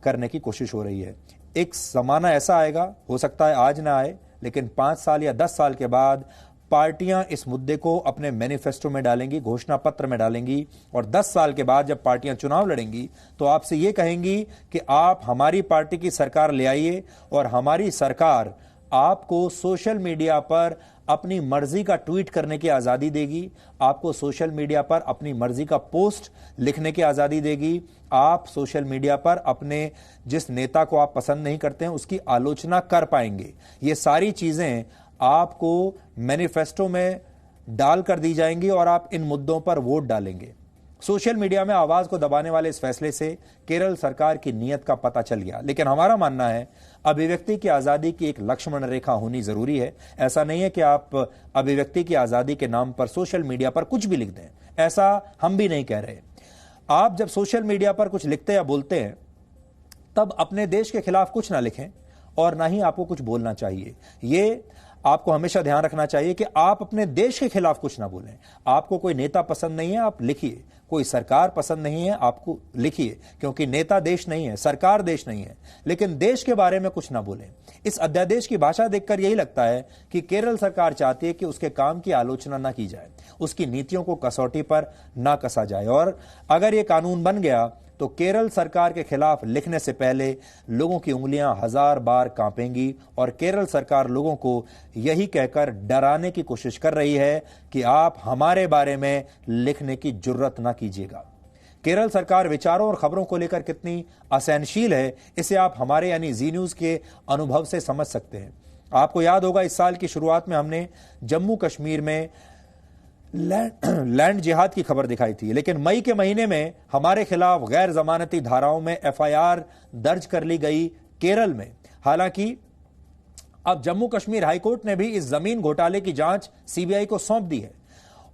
करने की कोशिश हो रही है। एक जमाना ऐसा आएगा, हो सकता है आज ना आए, लेकिन 5 साल या 10 साल के बाद पार्टियां इस मुद्दे को अपने मैनिफेस्टो में डालेंगी, घोषणा पत्र में डालेंगी और 10 साल के बाद जब पार्टियां चुनाव लड़ेंगी तो आपसे यह कहेंगी कि आप हमारी पार्टी की सरकार ले आइए और हमारी सरकार आपको सोशल मीडिया पर अपनी मर्जी का ट्वीट करने की आजादी देगी, आपको सोशल मीडिया पर अपनी मर्जी का पोस्ट लिखने की आजादी देगी, आप सोशल मीडिया पर अपने जिस नेता को आप पसंद नहीं करते हैं उसकी आलोचना कर पाएंगे। ये सारी चीजें आपको मैनिफेस्टो में डाल कर दी जाएंगी और आप इन मुद्दों पर वोट डालेंगे। सोशल मीडिया में आवाज को दबाने वाले इस फैसले से केरल सरकार की नीयत का पता चल गया, लेकिन हमारा मानना है अभिव्यक्ति की आजादी की एक लक्ष्मण रेखा होनी जरूरी है। ऐसा नहीं है कि आप अभिव्यक्ति की आजादी के नाम पर सोशल मीडिया पर कुछ भी लिख दें, ऐसा हम भी नहीं कह रहे। आप जब सोशल मीडिया पर कुछ लिखते या बोलते हैं तब अपने देश के खिलाफ कुछ ना लिखें और ना ही आपको कुछ बोलना चाहिए। ये आपको हमेशा ध्यान रखना चाहिए कि आप अपने देश के खिलाफ कुछ ना बोलें। आपको कोई नेता पसंद नहीं है, आप लिखिए। कोई सरकार पसंद नहीं है, आपको लिखिए, क्योंकि नेता देश नहीं है, सरकार देश नहीं है, लेकिन देश के बारे में कुछ ना बोलें। इस अध्यादेश की भाषा देखकर यही लगता है कि केरल सरकार चाहती है कि उसके काम की आलोचना ना की जाए, उसकी नीतियों को कसौटी पर ना कसा जाए। और अगर यह कानून बन गया तो केरल सरकार के खिलाफ लिखने से पहले लोगों की उंगलियां 1000 बार कांपेंगी और केरल सरकार लोगों को यही कहकर डराने की कोशिश कर रही है कि आप हमारे बारे में लिखने की जुर्रत ना कीजिएगा। केरल सरकार विचारों और खबरों को लेकर कितनी असहनशील है इसे आप हमारे यानी जी न्यूज के अनुभव से समझ सकते हैं। आपको याद होगा इस साल की शुरुआत में हमने जम्मू कश्मीर में लैंड जिहाद की खबर दिखाई थी, लेकिन मई के महीने में हमारे खिलाफ गैर जमानती धाराओं में FIR दर्ज कर ली गई केरल में। हालांकि अब जम्मू कश्मीर हाईकोर्ट ने भी इस जमीन घोटाले की जांच CBI को सौंप दी है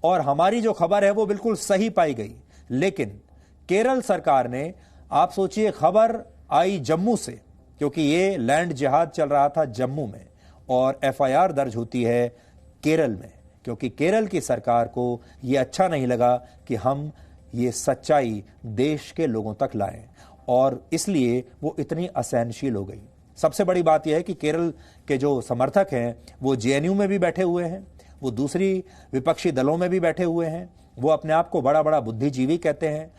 और हमारी जो खबर है वो बिल्कुल सही पाई गई। लेकिन केरल सरकार ने, आप सोचिए, खबर आई जम्मू से, क्योंकि ये लैंड जिहाद चल रहा था जम्मू में और FIR दर्ज होती है केरल में, क्योंकि केरल की सरकार को यह अच्छा नहीं लगा कि हम ये सच्चाई देश के लोगों तक लाएं और इसलिए वो इतनी असहनशील हो गई। सबसे बड़ी बात यह है कि केरल के जो समर्थक हैं वो JNU में भी बैठे हुए हैं, वो दूसरी विपक्षी दलों में भी बैठे हुए हैं, वो अपने आप को बड़ा बड़ा बुद्धिजीवी कहते हैं,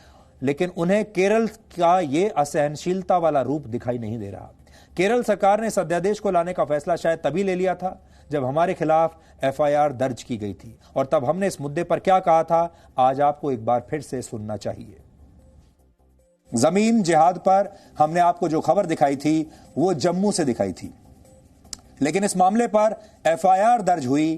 लेकिन उन्हें केरल का ये असहनशीलता वाला रूप दिखाई नहीं दे रहा। केरल सरकार ने इस अध्यादेश को लाने का फैसला शायद तभी ले लिया था जब हमारे खिलाफ एफआईआर दर्ज की गई थी, और तब हमने इस मुद्दे पर क्या कहा था, आज आपको एक बार फिर से सुनना चाहिए। जमीन जिहाद पर हमने आपको जो खबर दिखाई थी वो जम्मू से दिखाई थी, लेकिन इस मामले पर एफआईआर दर्ज हुई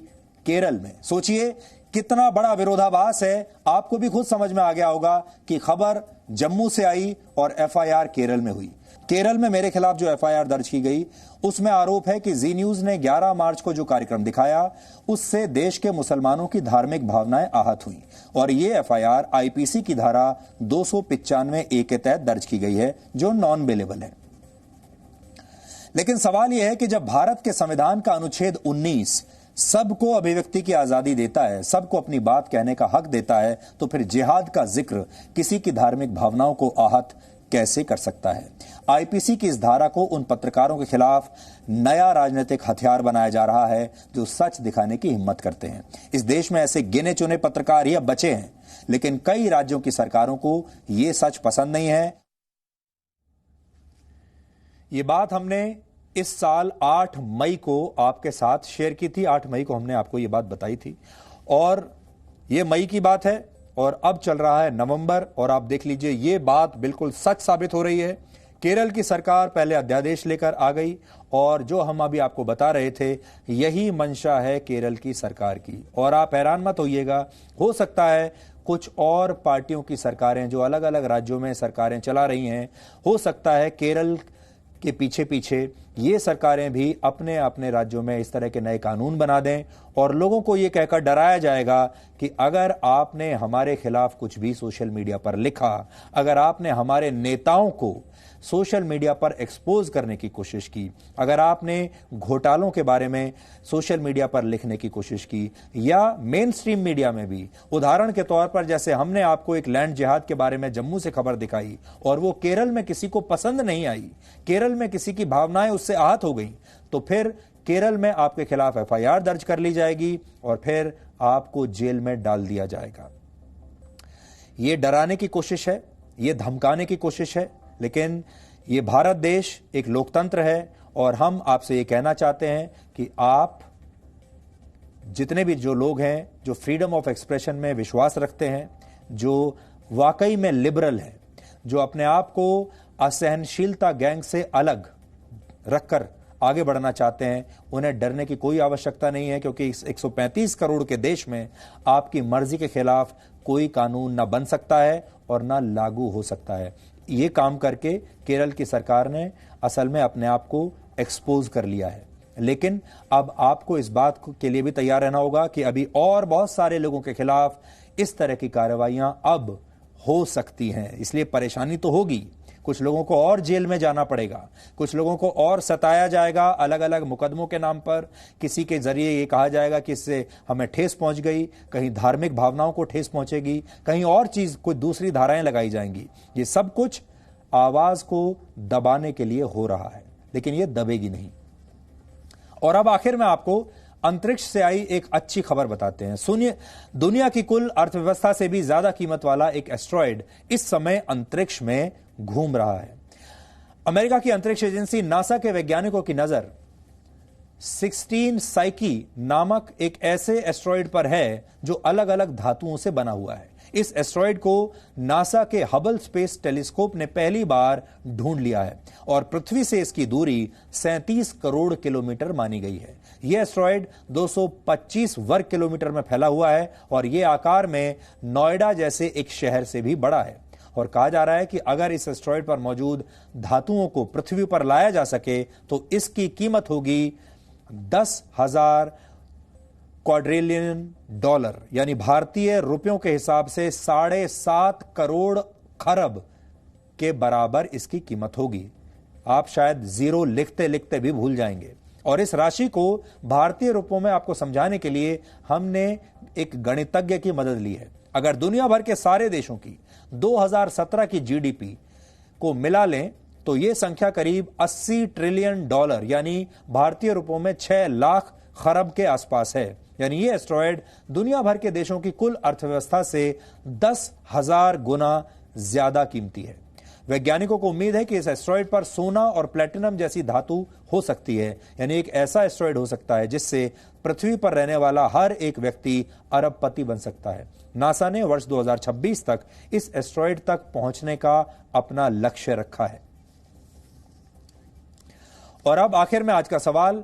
केरल में। सोचिए कितना बड़ा विरोधाभास है। आपको भी खुद समझ में आ गया होगा कि खबर जम्मू से आई और एफआईआर केरल में हुई। केरल में मेरे खिलाफ जो एफआईआर दर्ज की गई उसमें आरोप है कि जी न्यूज ने 11 मार्च को जो कार्यक्रम दिखाया उससे देश के मुसलमानों की धार्मिक भावनाएं आहत हुई, और यह एफआईआर आईपीसी की धारा 295A के तहत दर्ज की गई है, जो नॉन बेलेबल है। लेकिन सवाल यह है कि जब भारत के संविधान का अनुच्छेद 19 सबको अभिव्यक्ति की आजादी देता है, सबको अपनी बात कहने का हक देता है, तो फिर जिहाद का जिक्र किसी की धार्मिक भावनाओं को आहत कैसे कर सकता है? आईपीसी की इस धारा को उन पत्रकारों के खिलाफ नया राजनीतिक हथियार बनाया जा रहा है जो सच दिखाने की हिम्मत करते हैं। इस देश में ऐसे गिने चुने पत्रकार ही अब बचे हैं, लेकिन कई राज्यों की सरकारों को यह सच पसंद नहीं है। ये बात हमने इस साल 8 मई को आपके साथ शेयर की थी। 8 मई को हमने आपको ये बात बताई थी, और ये मई की बात है, और अब चल रहा है नवंबर, और आप देख लीजिए ये बात बिल्कुल सच साबित हो रही है। केरल की सरकार पहले अध्यादेश लेकर आ गई, और जो हम अभी आपको बता रहे थे यही मंशा है केरल की सरकार की। और आप हैरान मत होइएगा, हो सकता है कुछ और पार्टियों की सरकारें जो अलग अलग राज्यों में सरकारें चला रही हैं, हो सकता है केरल के पीछे पीछे ये सरकारें भी अपने अपने राज्यों में इस तरह के नए कानून बना दें, और लोगों को ये कहकर डराया जाएगा कि अगर आपने हमारे खिलाफ कुछ भी सोशल मीडिया पर लिखा, अगर आपने हमारे नेताओं को सोशल मीडिया पर एक्सपोज करने की कोशिश की, अगर आपने घोटालों के बारे में सोशल मीडिया पर लिखने की कोशिश की, या मेन स्ट्रीम मीडिया में भी, उदाहरण के तौर पर जैसे हमने आपको एक लैंड जिहाद के बारे में जम्मू से खबर दिखाई और वो केरल में किसी को पसंद नहीं आई, केरल में किसी की भावनाएं उससे आहत हो गई, तो फिर केरल में आपके खिलाफ एफआईआर दर्ज कर ली जाएगी और फिर आपको जेल में डाल दिया जाएगा। यह डराने की कोशिश है, यह धमकाने की कोशिश है, लेकिन ये भारत देश एक लोकतंत्र है, और हम आपसे ये कहना चाहते हैं कि आप जितने भी जो लोग हैं जो फ्रीडम ऑफ एक्सप्रेशन में विश्वास रखते हैं, जो वाकई में लिबरल हैं, जो अपने आप को असहनशीलता गैंग से अलग रखकर आगे बढ़ना चाहते हैं, उन्हें डरने की कोई आवश्यकता नहीं है, क्योंकि इस 135 करोड़ के देश में आपकी मर्जी के खिलाफ कोई कानून ना बन सकता है और ना लागू हो सकता है। ये काम करके केरल की सरकार ने असल में अपने आप को एक्सपोज कर लिया है, लेकिन अब आपको इस बात के लिए भी तैयार रहना होगा कि अभी और बहुत सारे लोगों के खिलाफ इस तरह की कार्रवाइयां अब हो सकती हैं। इसलिए परेशानी तो होगी, कुछ लोगों को और जेल में जाना पड़ेगा, कुछ लोगों को और सताया जाएगा अलग अलग मुकदमों के नाम पर। किसी के जरिए ये कहा जाएगा कि इससे हमें ठेस पहुंच गई, कहीं धार्मिक भावनाओं को ठेस पहुंचेगी, कहीं और चीज कोई दूसरी धाराएं लगाई जाएंगी। ये सब कुछ आवाज को दबाने के लिए हो रहा है, लेकिन ये दबेगी नहीं। और अब आखिर में आपको अंतरिक्ष से आई एक अच्छी खबर बताते हैं। सुनिए, दुनिया की कुल अर्थव्यवस्था से भी ज्यादा कीमत वाला एक एस्ट्रॉयड इस समय अंतरिक्ष में घूम रहा है। अमेरिका की अंतरिक्ष एजेंसी नासा के वैज्ञानिकों की नजर 16 साइकी नामक एक ऐसे एस्ट्रॉयड पर है जो अलग अलग धातुओं से बना हुआ है। इस एस्ट्रॉयड को नासा के हबल स्पेस टेलीस्कोप ने पहली बार ढूंढ लिया है और पृथ्वी से इसकी दूरी 37 करोड़ किलोमीटर मानी गई है। यह एस्ट्रॉयड 225 वर्ग किलोमीटर में फैला हुआ है और यह आकार में नोएडा जैसे एक शहर से भी बड़ा है। और कहा जा रहा है कि अगर इस एस्ट्रॉयड पर मौजूद धातुओं को पृथ्वी पर लाया जा सके तो इसकी कीमत होगी 10,000 क्वाड्रिलियन डॉलर, यानी भारतीय रुपयों के हिसाब से 7.5 करोड़ खरब के बराबर इसकी कीमत होगी। आप शायद जीरो लिखते लिखते भी भूल जाएंगे। और इस राशि को भारतीय रुपयों में आपको समझाने के लिए हमने एक गणितज्ञ की मदद ली है। अगर दुनिया भर के सारे देशों की 2017 की जीडीपी को मिला लें तो यह संख्या करीब 80 ट्रिलियन डॉलर यानी भारतीय रुपयों में 6 लाख खरब के आसपास है। यानी यह एस्ट्रॉयड दुनिया भर के देशों की कुल अर्थव्यवस्था से 10,000 गुना ज्यादा कीमती है। वैज्ञानिकों को उम्मीद है कि इस एस्टेरॉयड पर सोना और प्लेटिनम जैसी धातु हो सकती है, यानी एक ऐसा एस्टेरॉयड हो सकता है जिससे पृथ्वी पर रहने वाला हर एक व्यक्ति अरबपति बन सकता है। नासा ने वर्ष 2026 तक इस एस्टेरॉयड तक पहुंचने का अपना लक्ष्य रखा है। और अब आखिर में आज का सवाल,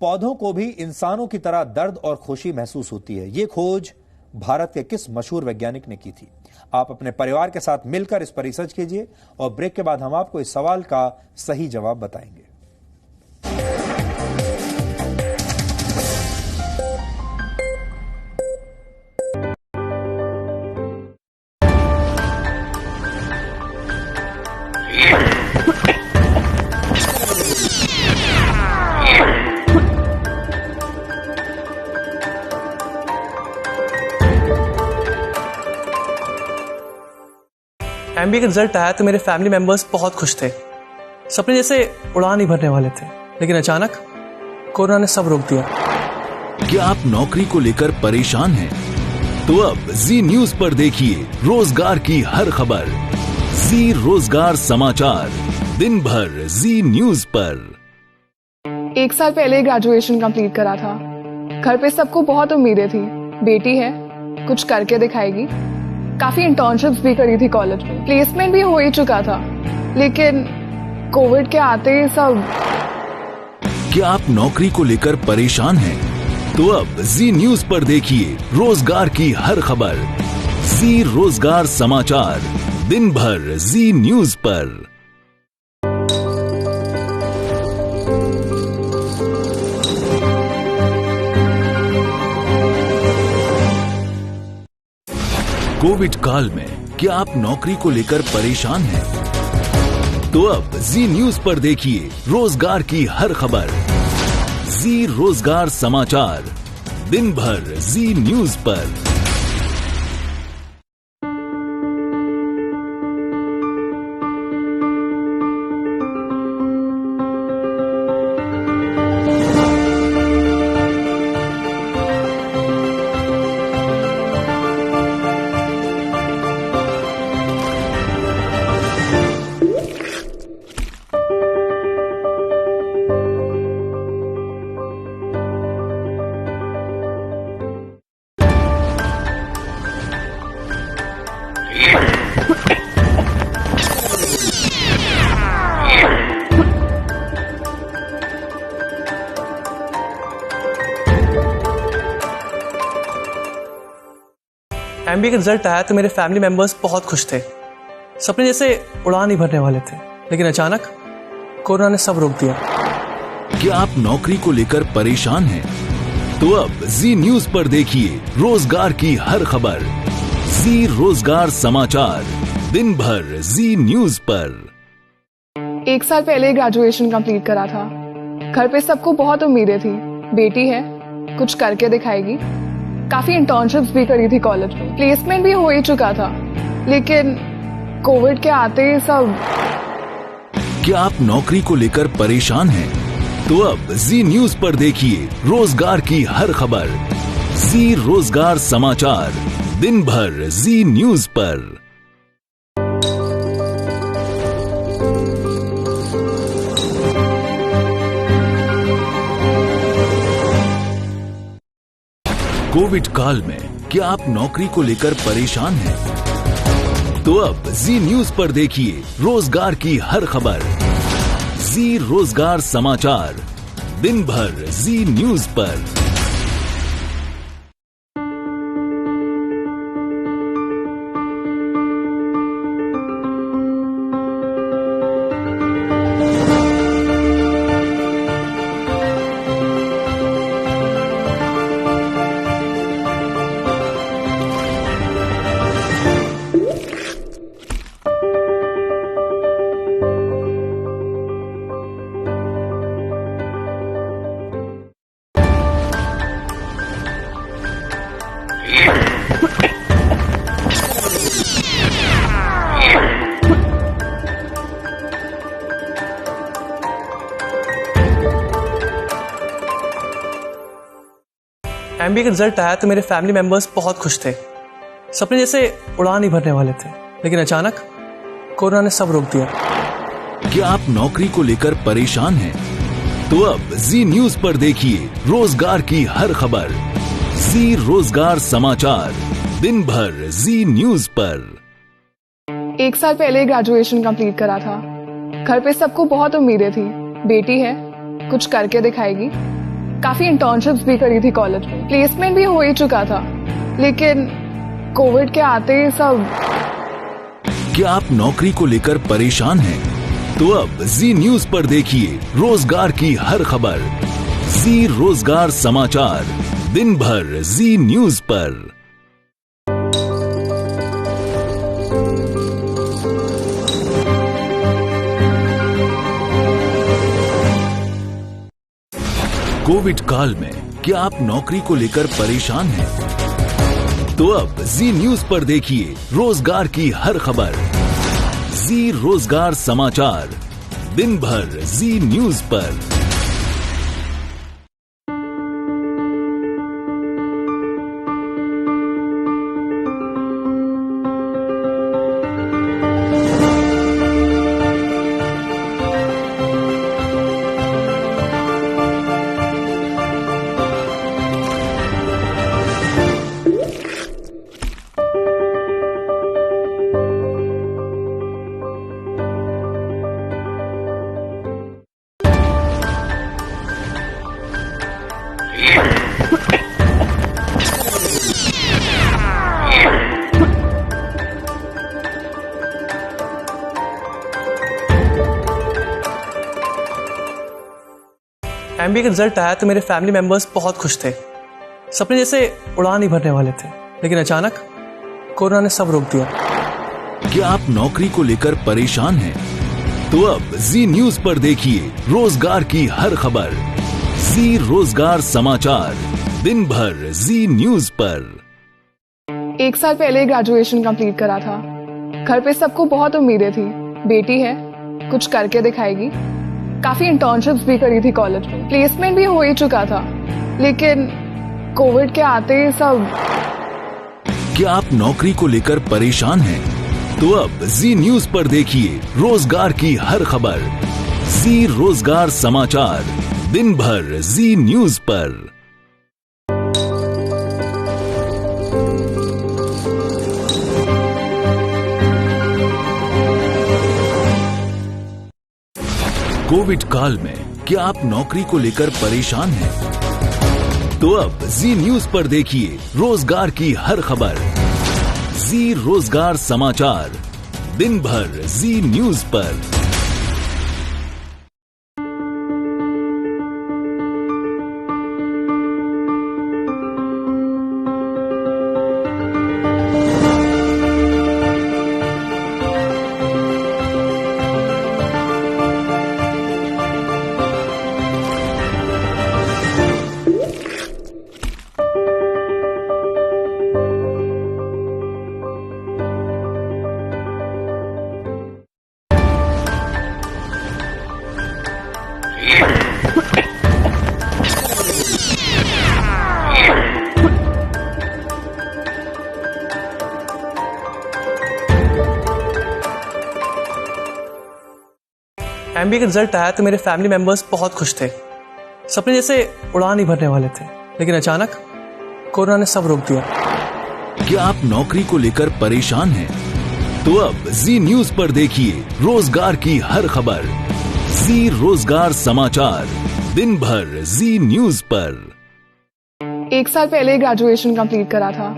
पौधों को भी इंसानों की तरह दर्द और खुशी महसूस होती है, ये खोज भारत के किस मशहूर वैज्ञानिक ने की थी? आप अपने परिवार के साथ मिलकर इस पर रिसर्च कीजिए और ब्रेक के बाद हम आपको इस सवाल का सही जवाब बताएंगे। MBA का रिजल्ट आया तो मेरे फैमिली मेंबर्स बहुत खुश थे। सपने जैसे उड़ान ही भरने वाले थे, लेकिन अचानक कोरोना ने सब रोक दिया। क्या आप नौकरी को लेकर परेशान हैं? तो अब जी न्यूज पर देखिए रोजगार की हर खबर। जी रोजगार समाचार, दिन भर जी न्यूज पर। 1 साल पहले ग्रेजुएशन कंप्लीट करा था। घर पे सबको बहुत उम्मीदें थी, बेटी है, कुछ करके दिखाएगी। काफी इंटर्नशिप्स भी करी थी कॉलेज में, प्लेसमेंट भी हो ही चुका था, लेकिन कोविड के आते ही सब। क्या आप नौकरी को लेकर परेशान हैं? तो अब जी न्यूज पर देखिए रोजगार की हर खबर। जी रोजगार समाचार, दिन भर जी न्यूज पर। कोविड काल में क्या आप नौकरी को लेकर परेशान हैं? तो अब जी न्यूज पर देखिए रोजगार की हर खबर। जी रोजगार समाचार, दिन भर जी न्यूज पर। MBA का रिजल्ट आया तो मेरे फैमिली मेंबर्स बहुत खुश थे। सपने जैसे उड़ान ही भरने वाले थे, लेकिन अचानक कोरोना ने सब रोक दिया। क्या आप नौकरी को लेकर परेशान हैं? तो अब जी न्यूज पर देखिए रोजगार की हर खबर। जी रोजगार समाचार, दिन भर जी न्यूज पर। 1 साल पहले ग्रेजुएशन कंप्लीट करा था। घर पे सबको बहुत उम्मीदें थी, बेटी है, कुछ करके दिखाएगी। काफी इंटर्नशिप्स भी करी थी कॉलेज में, प्लेसमेंट भी हो ही चुका था, लेकिन कोविड के आते ही सब। क्या आप नौकरी को लेकर परेशान हैं? तो अब जी न्यूज पर देखिए रोजगार की हर खबर। जी रोजगार समाचार, दिन भर जी न्यूज पर। कोविड काल में क्या आप नौकरी को लेकर परेशान हैं? तो अब जी न्यूज पर देखिए रोजगार की हर खबर। जी रोजगार समाचार, दिन भर जी न्यूज पर। MBA का रिजल्ट आया तो मेरे फैमिली मेंबर्स बहुत खुश थे। सपने जैसे उड़ान ही भरने वाले थे, लेकिन अचानक कोरोना ने सब रोक दिया। क्या आप नौकरी को लेकर परेशान हैं? तो अब जी न्यूज पर देखिए रोजगार की हर खबर। जी रोजगार समाचार, दिन भर जी न्यूज पर। 1 साल पहले ग्रेजुएशन कंप्लीट करा था। घर पे सबको बहुत उम्मीदें थी, बेटी है, कुछ करके दिखाएगी। काफी इंटर्नशिप्स भी करी थी कॉलेज में, प्लेसमेंट भी हो ही चुका था, लेकिन कोविड के आते ही सब। क्या आप नौकरी को लेकर परेशान हैं? तो अब जी न्यूज पर देखिए रोजगार की हर खबर। जी रोजगार समाचार, दिन भर जी न्यूज पर। कोविड काल में क्या आप नौकरी को लेकर परेशान हैं? तो अब जी न्यूज पर देखिए रोजगार की हर खबर। जी रोजगार समाचार, दिन भर जी न्यूज पर। MBA का रिजल्ट आया तो मेरे फैमिली मेंबर्स बहुत खुश थे। सपने जैसे उड़ान ही भरने वाले थे, लेकिन अचानक कोरोना ने सब रोक दिया। क्या आप नौकरी को लेकर परेशान हैं? तो अब जी न्यूज पर देखिए रोजगार की हर खबर। जी रोजगार समाचार, दिन भर जी न्यूज पर। 1 साल पहले ग्रेजुएशन कंप्लीट करा था। घर पे सबको बहुत उम्मीदें थी, बेटी है, कुछ करके दिखाएगी। काफी इंटर्नशिप्स भी करी थी कॉलेज में, प्लेसमेंट भी हो ही चुका था, लेकिन कोविड के आते ही सब। क्या आप नौकरी को लेकर परेशान हैं? तो अब जी न्यूज पर देखिए रोजगार की हर खबर। जी रोजगार समाचार, दिन भर जी न्यूज पर। कोविड काल में क्या आप नौकरी को लेकर परेशान हैं? तो अब जी न्यूज पर देखिए रोजगार की हर खबर। जी रोजगार समाचार, दिन भर जी न्यूज पर। MBA का रिजल्ट आया तो मेरे फैमिली मेंबर्स बहुत खुश थे। सपने जैसे उड़ान ही भरने वाले थे, लेकिन अचानक कोरोना ने सब रोक दिया। क्या आप नौकरी को लेकर परेशान हैं? तो अब जी न्यूज पर देखिए रोजगार की हर खबर। जी रोजगार समाचार, दिन भर जी न्यूज पर। 1 साल पहले ग्रेजुएशन कंप्लीट करा था।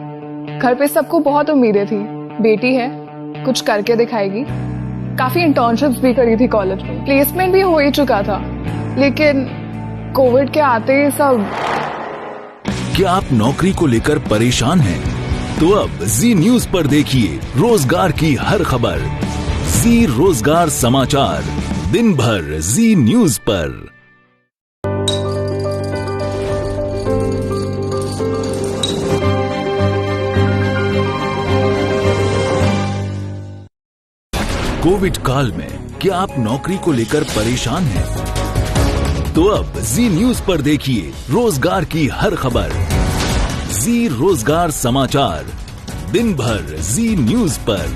घर पे सबको बहुत उम्मीदें थी, बेटी है, कुछ करके दिखाएगी। काफी इंटर्नशिप्स भी करी थी कॉलेज में, प्लेसमेंट भी हो ही चुका था, लेकिन कोविड के आते ही सब। क्या आप नौकरी को लेकर परेशान हैं? तो अब जी न्यूज पर देखिए रोजगार की हर खबर। जी रोजगार समाचार, दिन भर जी न्यूज पर। कोविड काल में क्या आप नौकरी को लेकर परेशान हैं? तो अब जी न्यूज पर देखिए रोजगार की हर खबर। जी रोजगार समाचार, दिन भर जी न्यूज पर।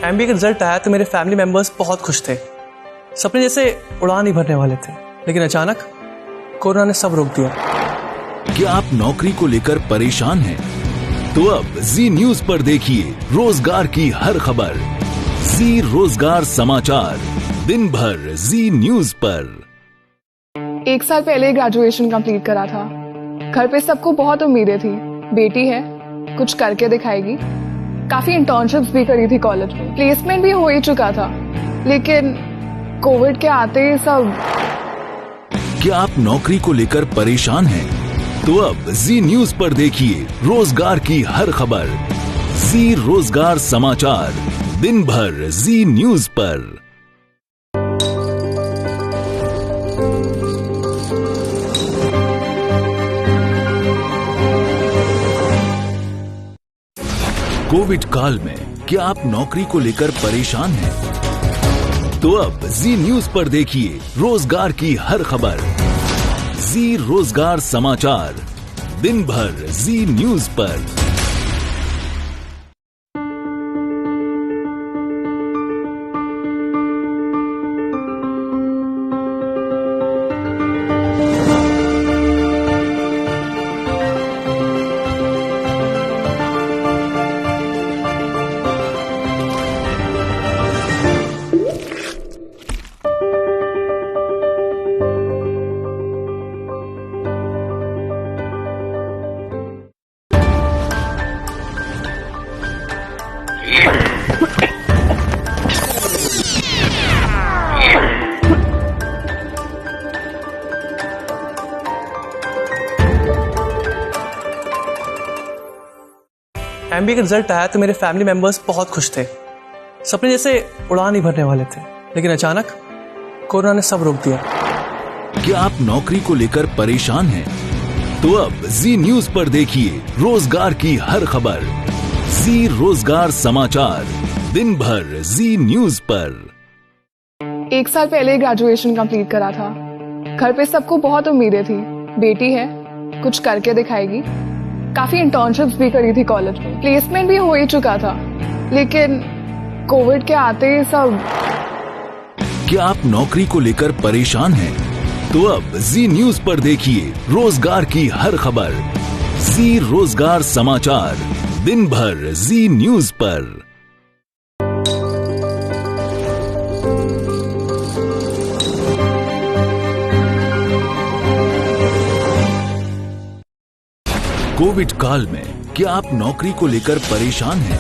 एमबीए का रिजल्ट आया तो मेरे फैमिली मेंबर्स बहुत खुश थे। सपने जैसे उड़ान ही भरने वाले थे, लेकिन अचानक कोरोना ने सब रोक दिया। क्या आप नौकरी को लेकर परेशान हैं? तो अब जी न्यूज पर देखिए रोजगार की हर खबर। जी रोजगार समाचार, दिन भर जी न्यूज पर। 1 साल पहले ग्रेजुएशन कंप्लीट करा था। घर पे सबको बहुत उम्मीदें थी, बेटी है, कुछ करके दिखाएगी। काफी इंटर्नशिप्स भी करी थी कॉलेज में, प्लेसमेंट भी हो ही चुका था, लेकिन कोविड के आते ही सब। क्या आप नौकरी को लेकर परेशान हैं? तो अब जी न्यूज पर देखिए रोजगार की हर खबर। जी रोजगार समाचार, दिन भर जी न्यूज पर। कोविड काल में क्या आप नौकरी को लेकर परेशान हैं? तो अब जी न्यूज पर देखिए रोजगार की हर खबर। जी रोजगार समाचार, दिन भर जी न्यूज पर। एमबीए का रिजल्ट आया तो मेरे फैमिली मेंबर्स बहुत खुश थे। सपने जैसे उड़ान ही भरने वाले थे, लेकिन अचानक कोरोना ने सब रोक दिया। क्या आप नौकरी को लेकर परेशान हैं? तो अब जी न्यूज पर देखिए रोजगार की हर खबर। जी रोजगार समाचार, दिन भर जी न्यूज पर। 1 साल पहले ग्रेजुएशन कंप्लीट करा था। घर पे सबको बहुत उम्मीदें थी, बेटी है, कुछ करके दिखाएगी। काफी इंटर्नशिप्स भी करी थी कॉलेज में, प्लेसमेंट भी हो ही चुका था, लेकिन कोविड के आते ही सब। क्या आप नौकरी को लेकर परेशान हैं? तो अब जी न्यूज पर देखिए रोजगार की हर खबर। जी रोजगार समाचार, दिन भर जी न्यूज पर। कोविड काल में क्या आप नौकरी को लेकर परेशान हैं?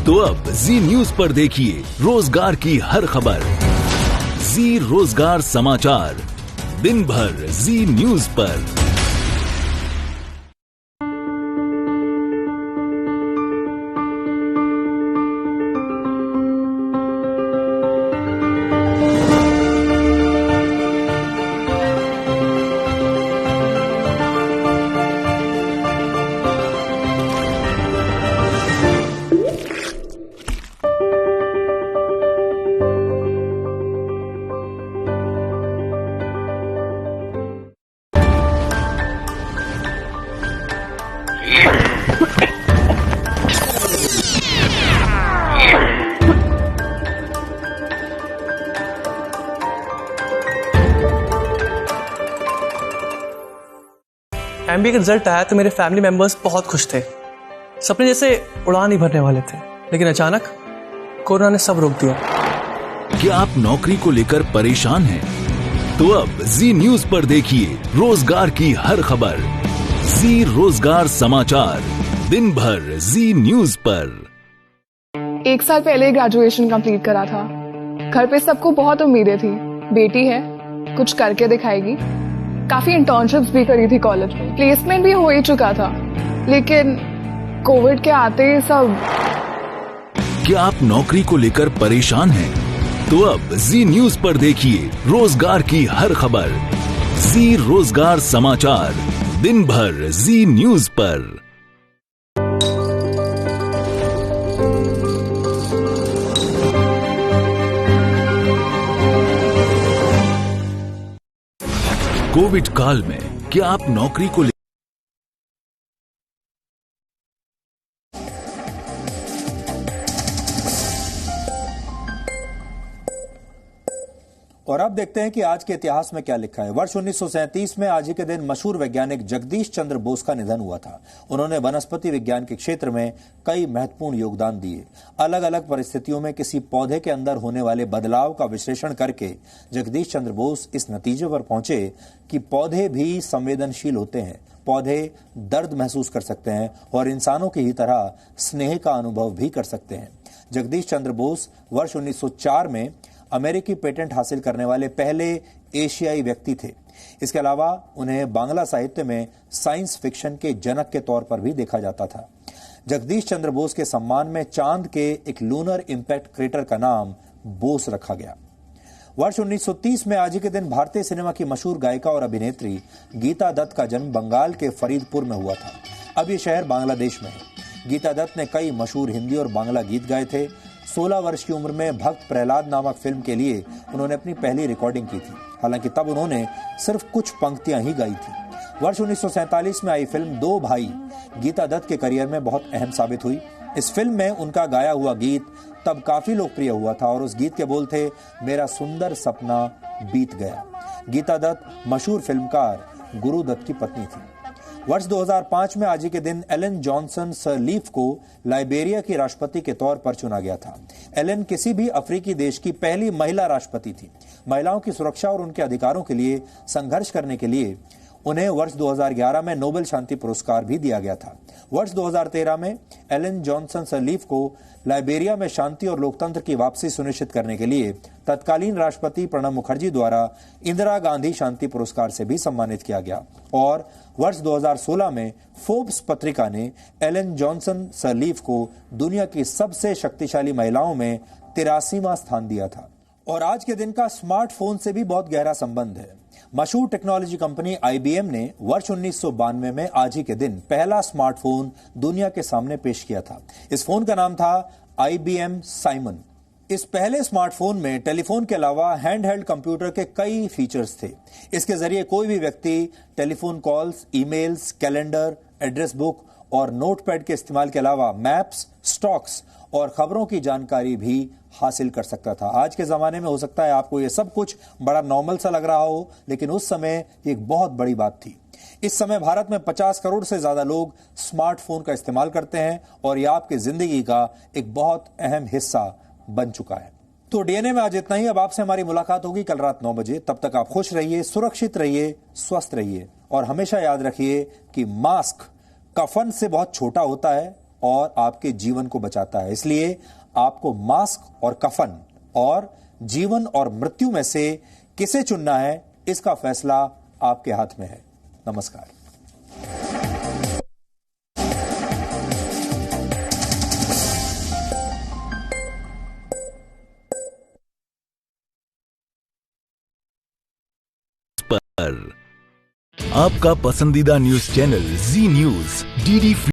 तो अब जी न्यूज पर देखिए रोजगार की हर खबर। जी रोजगार समाचार, दिन भर जी न्यूज पर। एमबीए का रिजल्ट आया तो मेरे फैमिली मेंबर्स बहुत खुश थे। सपने जैसे उड़ान ही भरने वाले थे, लेकिन अचानक कोरोना ने सब रोक दिया। क्या आप नौकरी को लेकर परेशान हैं? तो अब जी न्यूज पर देखिए रोजगार की हर खबर। जी रोजगार समाचार, दिन भर जी न्यूज पर। 1 साल पहले ग्रेजुएशन कंप्लीट करा था। घर पे सबको बहुत उम्मीदें थी, बेटी है, कुछ करके दिखाएगी। काफी इंटर्नशिप्स भी करी थी कॉलेज में, प्लेसमेंट भी हो ही चुका था, लेकिन कोविड के आते ही सब। क्या आप नौकरी को लेकर परेशान हैं? तो अब जी न्यूज पर देखिए रोजगार की हर खबर। जी रोजगार समाचार, दिन भर जी न्यूज पर। कोविड काल में क्या आप नौकरी को और अब देखते हैं कि आज के इतिहास में क्या लिखा है। वर्ष 1937 में आज ही के दिन मशहूर वैज्ञानिक जगदीश चंद्र बोस का निधन हुआ था। उन्होंने वनस्पति विज्ञान के क्षेत्र में कई महत्वपूर्ण योगदान दिए। अलग अलग परिस्थितियों में किसी पौधे के अंदर होने वाले बदलाव का विश्लेषण करके जगदीश चंद्र बोस इस नतीजे पर पहुंचे कि पौधे भी संवेदनशील होते हैं, पौधे दर्द महसूस कर सकते हैं और इंसानों की ही तरह स्नेह का अनुभव भी कर सकते हैं। जगदीश चंद्र बोस वर्ष 1904 में अमेरिकी पेटेंट हासिल करने वाले पहले एशियाई व्यक्ति थे। इसके अलावा उन्हें बांग्ला साहित्य में साइंस फिक्शन के जनक के तौर पर भी देखा जाता था। जगदीश चंद्र बोस के सम्मान में चांद के एक लूनर इंपैक्ट क्रेटर का नाम बोस रखा गया। वर्ष 1930 में आज ही के दिन भारतीय सिनेमा की मशहूर गायिका और अभिनेत्री गीता दत्त का जन्म बंगाल के फरीदपुर में हुआ था। अब ये शहर बांग्लादेश में है। गीता दत्त ने कई मशहूर हिंदी और बांग्ला गीत गाए थे। 16 वर्ष की उम्र में भक्त प्रहलाद नामक फिल्म के लिए उन्होंने अपनी पहली रिकॉर्डिंग की थी। हालांकि तब उन्होंने सिर्फ कुछ पंक्तियां ही गाई थी। वर्ष 1947 में आई फिल्म दो भाई गीता दत्त के करियर में बहुत अहम साबित हुई। इस फिल्म में उनका गाया हुआ गीत तब काफी लोकप्रिय हुआ था और उस गीत के बोल थे, मेरा सुंदर सपना बीत गया। गीता दत्त मशहूर फिल्मकार गुरु दत्त की पत्नी थी। वर्ष 2005 में आज ही के दिन एलन जॉनसन सरलीफ को लाइबेरिया की राष्ट्रपति के तौर पर चुना गया था। एलन किसी भी अफ्रीकी देश की पहली महिला राष्ट्रपति थी। महिलाओं की सुरक्षा और उनके अधिकारों के लिए संघर्ष करने के लिए उन्हें वर्ष 2011 में नोबेल शांति पुरस्कार भी दिया गया था। वर्ष 2013 में एलन जॉनसन सरलीफ को लाइबेरिया में शांति और लोकतंत्र की वापसी सुनिश्चित करने के लिए तत्कालीन राष्ट्रपति प्रणब मुखर्जी द्वारा इंदिरा गांधी शांति पुरस्कार से भी सम्मानित किया गया। और वर्ष 2016 में फोर्ब्स पत्रिका ने एलन जॉनसन सरलीफ को दुनिया की सबसे शक्तिशाली महिलाओं में 83वां स्थान दिया था। और आज के दिन का स्मार्टफोन से भी बहुत गहरा संबंध है। मशहूर टेक्नोलॉजी कंपनी IBM ने वर्ष 1992 में आज ही के दिन पहला स्मार्टफोन दुनिया के सामने पेश किया था। इस फोन का नाम था IBM साइमन। इस पहले स्मार्टफोन में टेलीफोन के अलावा हैंडहेल्ड कंप्यूटर के कई फीचर्स थे। इसके जरिए कोई भी व्यक्ति telephone calls, emails, calendar, address book और नोटपैड के इस्तेमाल के अलावा मैप्स, स्टॉक्स और खबरों की जानकारी भी हासिल कर सकता था। आज के जमाने में हो सकता है आपको ये सब कुछ बड़ा नॉर्मल सा लग रहा हो, लेकिन उस समय एक बहुत बड़ी बात थी। इस समय भारत में 50 करोड़ से ज्यादा लोग स्मार्टफोन का इस्तेमाल करते हैं और यह आपकी जिंदगी का एक बहुत अहम हिस्सा बन चुका है। तो DNA में आज इतना ही। अब आपसे हमारी मुलाकात होगी कल रात 9 बजे। तब तक आप खुश रहिए, सुरक्षित रहिए, स्वस्थ रहिए और हमेशा याद रखिए कि मास्क कफन से बहुत छोटा होता है और आपके जीवन को बचाता है। इसलिए आपको मास्क और कफन और जीवन और मृत्यु में से किसे चुनना है, इसका फैसला आपके हाथ में है। नमस्कार। पर आपका पसंदीदा न्यूज चैनल जी न्यूज DD